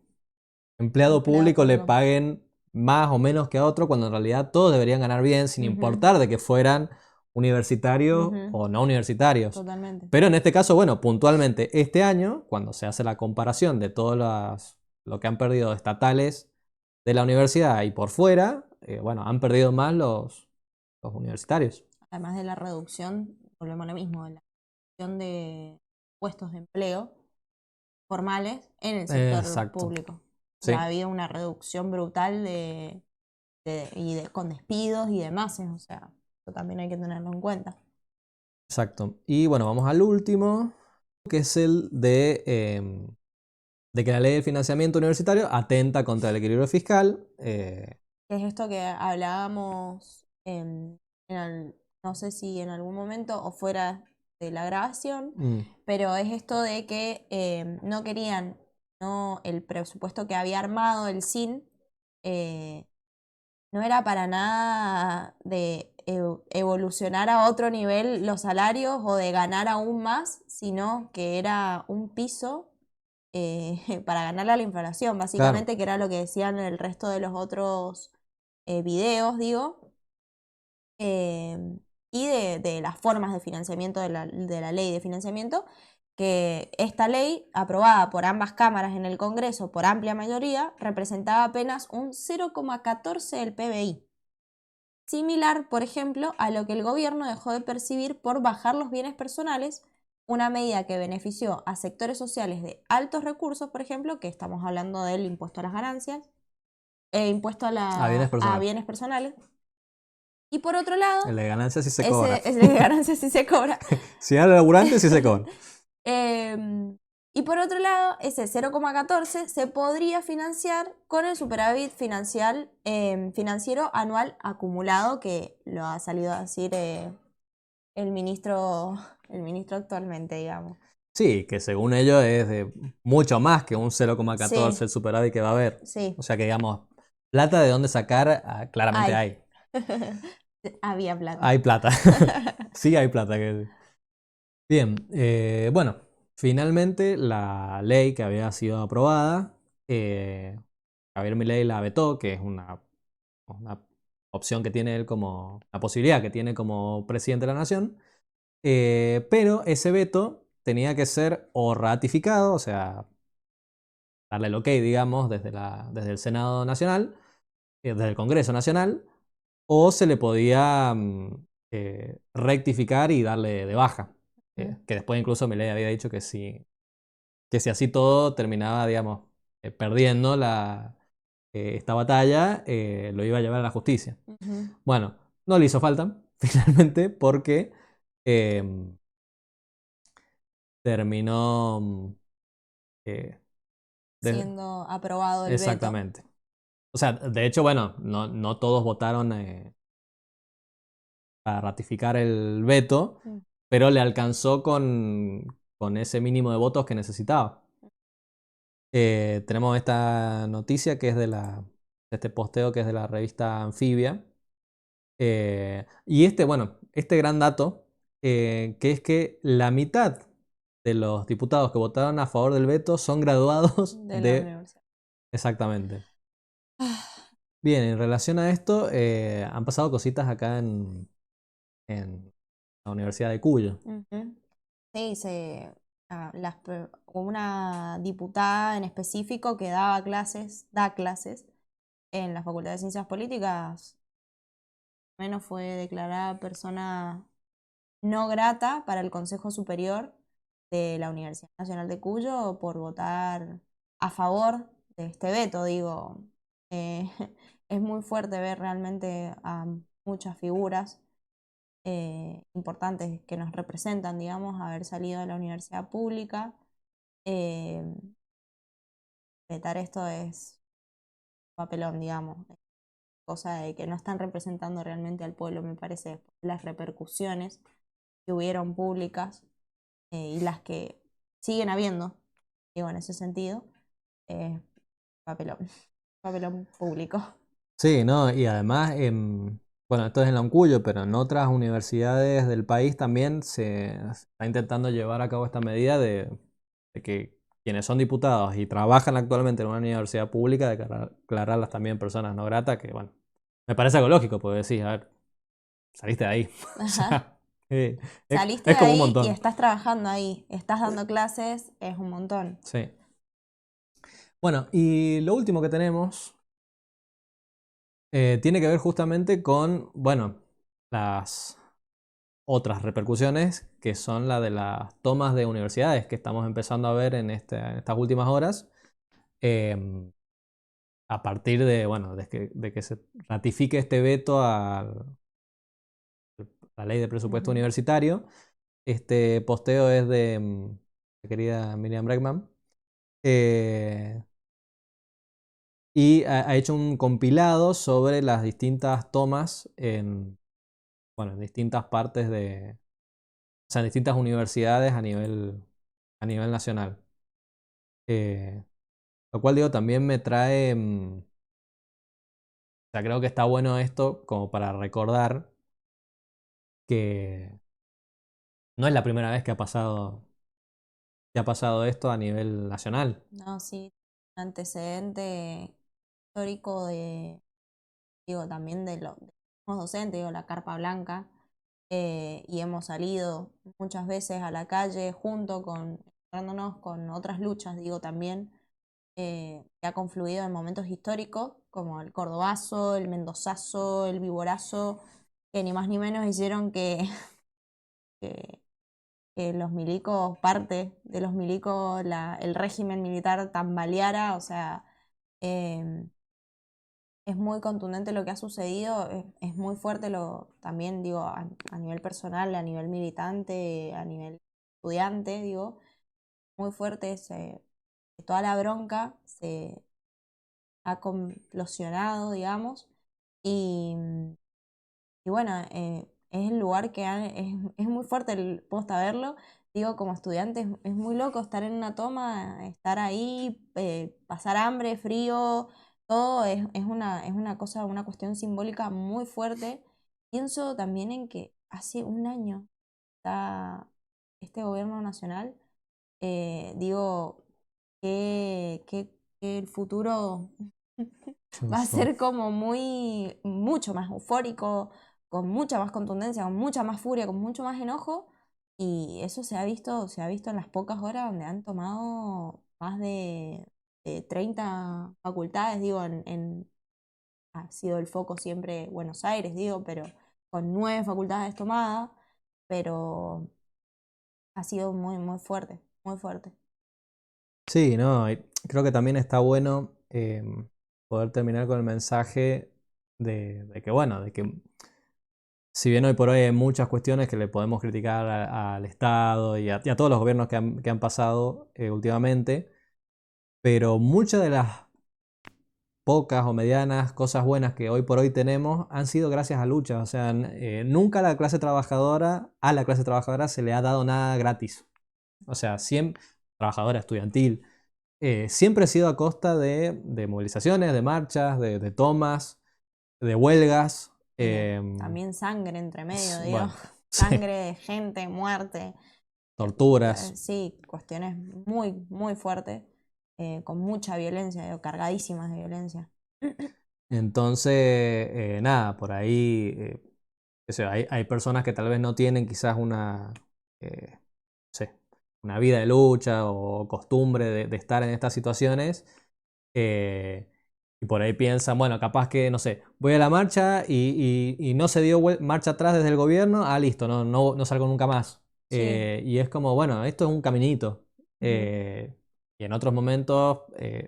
empleado público le paguen más o menos que a otro, cuando en realidad todos deberían ganar bien, sin importar de que fueran universitarios o no universitarios. Totalmente. Pero en este caso, bueno, puntualmente este año, cuando se hace la comparación de todos lo que han perdido estatales de la universidad y por fuera, bueno, han perdido más los universitarios. Además de la reducción, volvemos a lo mismo, de la reducción de puestos de empleo formales en el sector público. Sí. Ha habido una reducción brutal con despidos y demás, o sea, eso también hay que tenerlo en cuenta. Exacto. Y bueno, vamos al último, que es el de que la ley de financiamiento universitario atenta contra el equilibrio fiscal. Es esto que hablábamos, no sé si en algún momento o fuera de la grabación, pero es esto de que no querían, el presupuesto que había armado el CIN no era para nada de evolucionar a otro nivel los salarios o de ganar aún más, sino que era un piso para ganarle a la inflación, básicamente, claro, que era lo que decían el resto de los otros videos, digo, y de las formas de financiamiento de la ley de financiamiento, que esta ley, aprobada por ambas cámaras en el Congreso por amplia mayoría, representaba apenas un 0,14 del PBI. Similar, por ejemplo, a lo que el gobierno dejó de percibir por bajar los bienes personales, una medida que benefició a sectores sociales de altos recursos, por ejemplo, que estamos hablando del impuesto a las ganancias, impuesto a bienes personales. Y por otro lado... El de ganancias sí se cobra. El de ganancias sí se cobra. Si era laburante sí se cobra. Y por otro lado, ese 0,14 se podría financiar con el superávit financiero anual acumulado, que lo ha salido a decir el ministro actualmente, digamos. Sí, que según ellos es de mucho más que un 0,14 Sí. el superávit que va a haber. Sí. O sea que, digamos, plata de dónde sacar, claramente hay. Había plata. Hay plata. Sí, hay plata. Bien, bueno, finalmente la ley que había sido aprobada, Javier Milei la vetó, que es una opción que tiene él como, la posibilidad que tiene como presidente de la nación, pero ese veto tenía que ser o ratificado, o sea, darle el ok, digamos, desde el Senado Nacional, desde el Congreso Nacional, o se le podía rectificar y darle de baja. Que después incluso Milei había dicho que si así todo terminaba, digamos, perdiendo esta batalla, lo iba a llevar a la justicia. Bueno, no le hizo falta, finalmente, porque terminó siendo aprobado el exactamente. Veto. O sea, de hecho, bueno, no todos votaron para ratificar el veto, pero le alcanzó con ese mínimo de votos que necesitaba. Tenemos esta noticia que es de este posteo que es de la revista Anfibia. Y este gran dato, que es que la mitad de los diputados que votaron a favor del veto son graduados de la universidad. Exactamente. Bien, en relación a esto, han pasado cositas acá en la Universidad de Cuyo. Sí, una diputada en específico que da clases en la Facultad de Ciencias Políticas, menos fue declarada persona no grata para el Consejo Superior de la Universidad Nacional de Cuyo por votar a favor de este veto. Digo, es muy fuerte ver realmente a muchas figuras importantes que nos representan, digamos, haber salido de la universidad pública. Vetar esto es papelón, digamos, cosa de que no están representando realmente al pueblo, me parece, las repercusiones que hubieron públicas y las que siguen habiendo, digo, en ese sentido, papelón público. Sí, ¿no? Y además, bueno, esto es en la UNCUYO, pero en otras universidades del país también se está intentando llevar a cabo esta medida de que quienes son diputados y trabajan actualmente en una universidad pública, declararlas también personas no gratas, que bueno, me parece algo lógico, porque decís, a ver, saliste de ahí. O sea, saliste es de como ahí un montón. Y estás trabajando ahí, estás dando clases, es un montón. Sí. Bueno, y lo último que tenemos tiene que ver justamente con, bueno, las otras repercusiones que son la de las tomas de universidades que estamos empezando a ver en estas últimas horas. A partir de, bueno, de que se ratifique este veto a la ley de presupuesto universitario. Este posteo es de la querida Miriam Bregman. Y ha hecho un compilado sobre las distintas tomas en distintas partes o sea, en distintas universidades a nivel nacional. Lo cual, digo, también me trae... o sea, creo que está bueno esto como para recordar que no es la primera vez que ha pasado esto a nivel nacional. No, sí, antecedente histórico digo, también de los docentes, digo, la carpa blanca, y hemos salido muchas veces a la calle encontrándonos con otras luchas, digo, también, que ha confluido en momentos históricos, como el cordobazo, el mendozazo, el viborazo, que ni más ni menos hicieron que los milicos, parte de los milicos, el régimen militar tambaleara. O sea, es muy contundente lo que ha sucedido, es muy fuerte también, digo, a nivel personal, a nivel militante, a nivel estudiante, digo, muy fuerte toda la bronca se ha complosionado, digamos, y bueno, es el lugar que es muy fuerte el posta verlo. Digo, como estudiante es muy loco estar en una toma, estar ahí, pasar hambre, frío, todo es una cosa, una cuestión simbólica muy fuerte. Pienso también en que hace un año está este gobierno nacional. Digo, que el futuro va a ser como mucho más eufórico, con mucha más contundencia, con mucha más furia, con mucho más enojo. Y eso se ha visto en las pocas horas donde han tomado más de 30 facultades, digo, ha sido el foco siempre Buenos Aires, digo, pero con 9 facultades tomadas, pero ha sido muy, muy fuerte, muy fuerte. Sí, no, y creo que también está bueno poder terminar con el mensaje de que, bueno, de que si bien hoy por hoy hay muchas cuestiones que le podemos criticar al Estado y a todos los gobiernos que han pasado últimamente, pero muchas de las pocas o medianas cosas buenas que hoy por hoy tenemos han sido gracias a luchas. O sea, nunca a la clase trabajadora se le ha dado nada gratis. O sea, siempre, trabajadora estudiantil, siempre ha sido a costa de movilizaciones, de marchas, de tomas, de huelgas. También sangre entre medio, digo. Bueno, Sangre, gente, muerte. Torturas. Sí, cuestiones muy, muy fuertes, con mucha violencia, digo, cargadísimas de violencia. Entonces, nada, por ahí hay personas que tal vez no tienen quizás no sé, una vida de lucha o costumbre de estar en estas situaciones. Y por ahí piensan, bueno, capaz que, no sé, voy a la marcha y no se dio marcha atrás desde el gobierno, listo, no salgo nunca más. Sí. Y es como, bueno, esto es un caminito. Y en otros momentos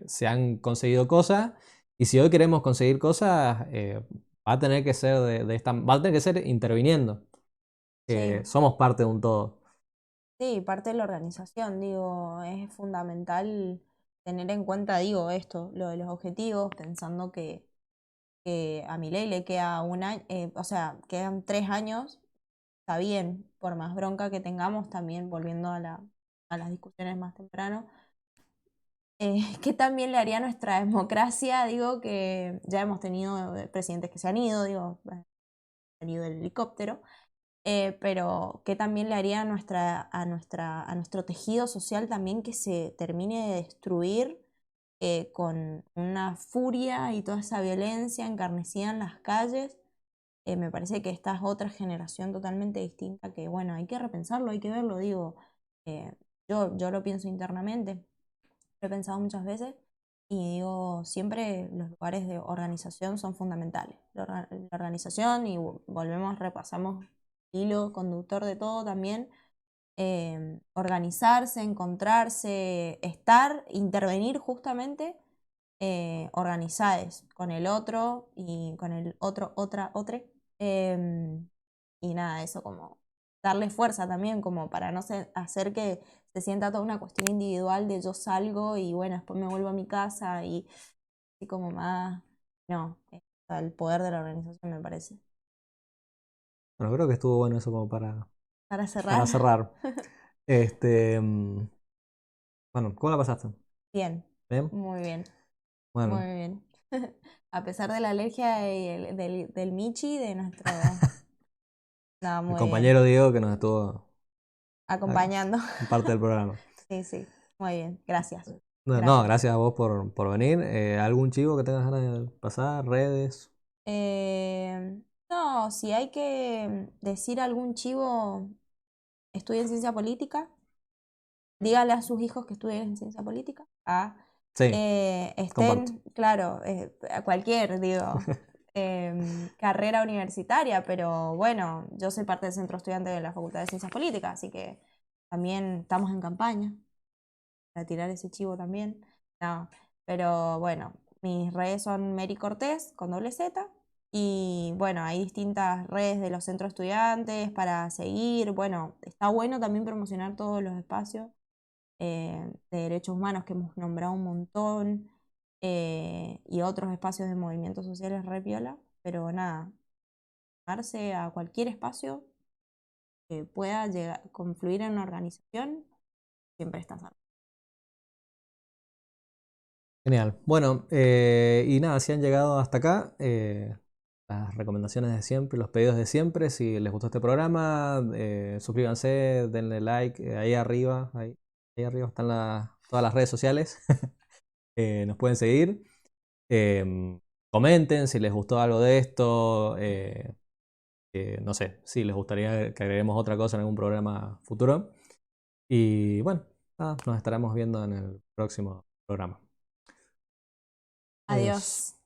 se han conseguido cosas. Y si hoy queremos conseguir cosas, va a tener que ser va a tener que ser interviniendo. Sí. Somos parte de un todo. Sí, parte de la organización, digo, es fundamental tener en cuenta, digo, esto, lo de los objetivos, pensando que a Milei le queda un año, o sea, quedan 3 años, está bien, por más bronca que tengamos, también volviendo a las discusiones más temprano, ¿qué también le haría a nuestra democracia? Digo que ya hemos tenido presidentes que se han ido, digo, han ido el helicóptero. Pero que también le haría a nuestro tejido social también que se termine de destruir con una furia y toda esa violencia encarnecida en las calles. Me parece que esta es otra generación totalmente distinta que, bueno, hay que repensarlo, hay que verlo, digo, yo lo pienso internamente, lo he pensado muchas veces y digo, siempre los lugares de organización son fundamentales. La organización, y volvemos, repasamos hilo conductor de todo también, organizarse, encontrarse, estar, intervenir justamente organizadas con el otro y con el otro, otra. Y nada, eso como darle fuerza también, como para no hacer que se sienta toda una cuestión individual de yo salgo y bueno, después me vuelvo a mi casa y así como más, no, el poder de la organización me parece. Bueno, creo que estuvo bueno eso como Para cerrar. para cerrar. Bueno, ¿cómo la pasaste? Bien. ¿Bien? Muy bien. Bueno. Muy bien. A pesar de la alergia y del Michi, de nuestro... No, muy El compañero bien. Diego que nos estuvo Acompañando. en parte del programa. Sí, sí. Muy bien. Gracias. No, gracias a vos por venir. ¿Algún chivo que tengas ganas de pasar? ¿Redes? No, si hay que decir algún chivo, estudien ciencia política. Dígale a sus hijos que estudien ciencia política. Sí, Estén, claro, a cualquier, digo, carrera universitaria, pero bueno, yo soy parte del centro estudiante de la Facultad de Ciencias Políticas, así que también estamos en campaña para tirar ese chivo también. No, pero bueno, mis redes son Mary Cortés con doble Z. Y bueno, hay distintas redes de los centros estudiantes para seguir. Bueno, está bueno también promocionar todos los espacios de derechos humanos que hemos nombrado un montón, y otros espacios de movimientos sociales re piola, pero nada, darse a cualquier espacio que pueda confluir en una organización, siempre estás armado. Genial. Bueno, y nada, si han llegado hasta acá, las recomendaciones de siempre, los pedidos de siempre, si les gustó este programa, suscríbanse, denle like, ahí arriba están todas las redes sociales, nos pueden seguir, comenten si les gustó algo de esto, no sé, si les gustaría que agreguemos otra cosa en algún programa futuro, y bueno, nada, nos estaremos viendo en el próximo programa. Adiós.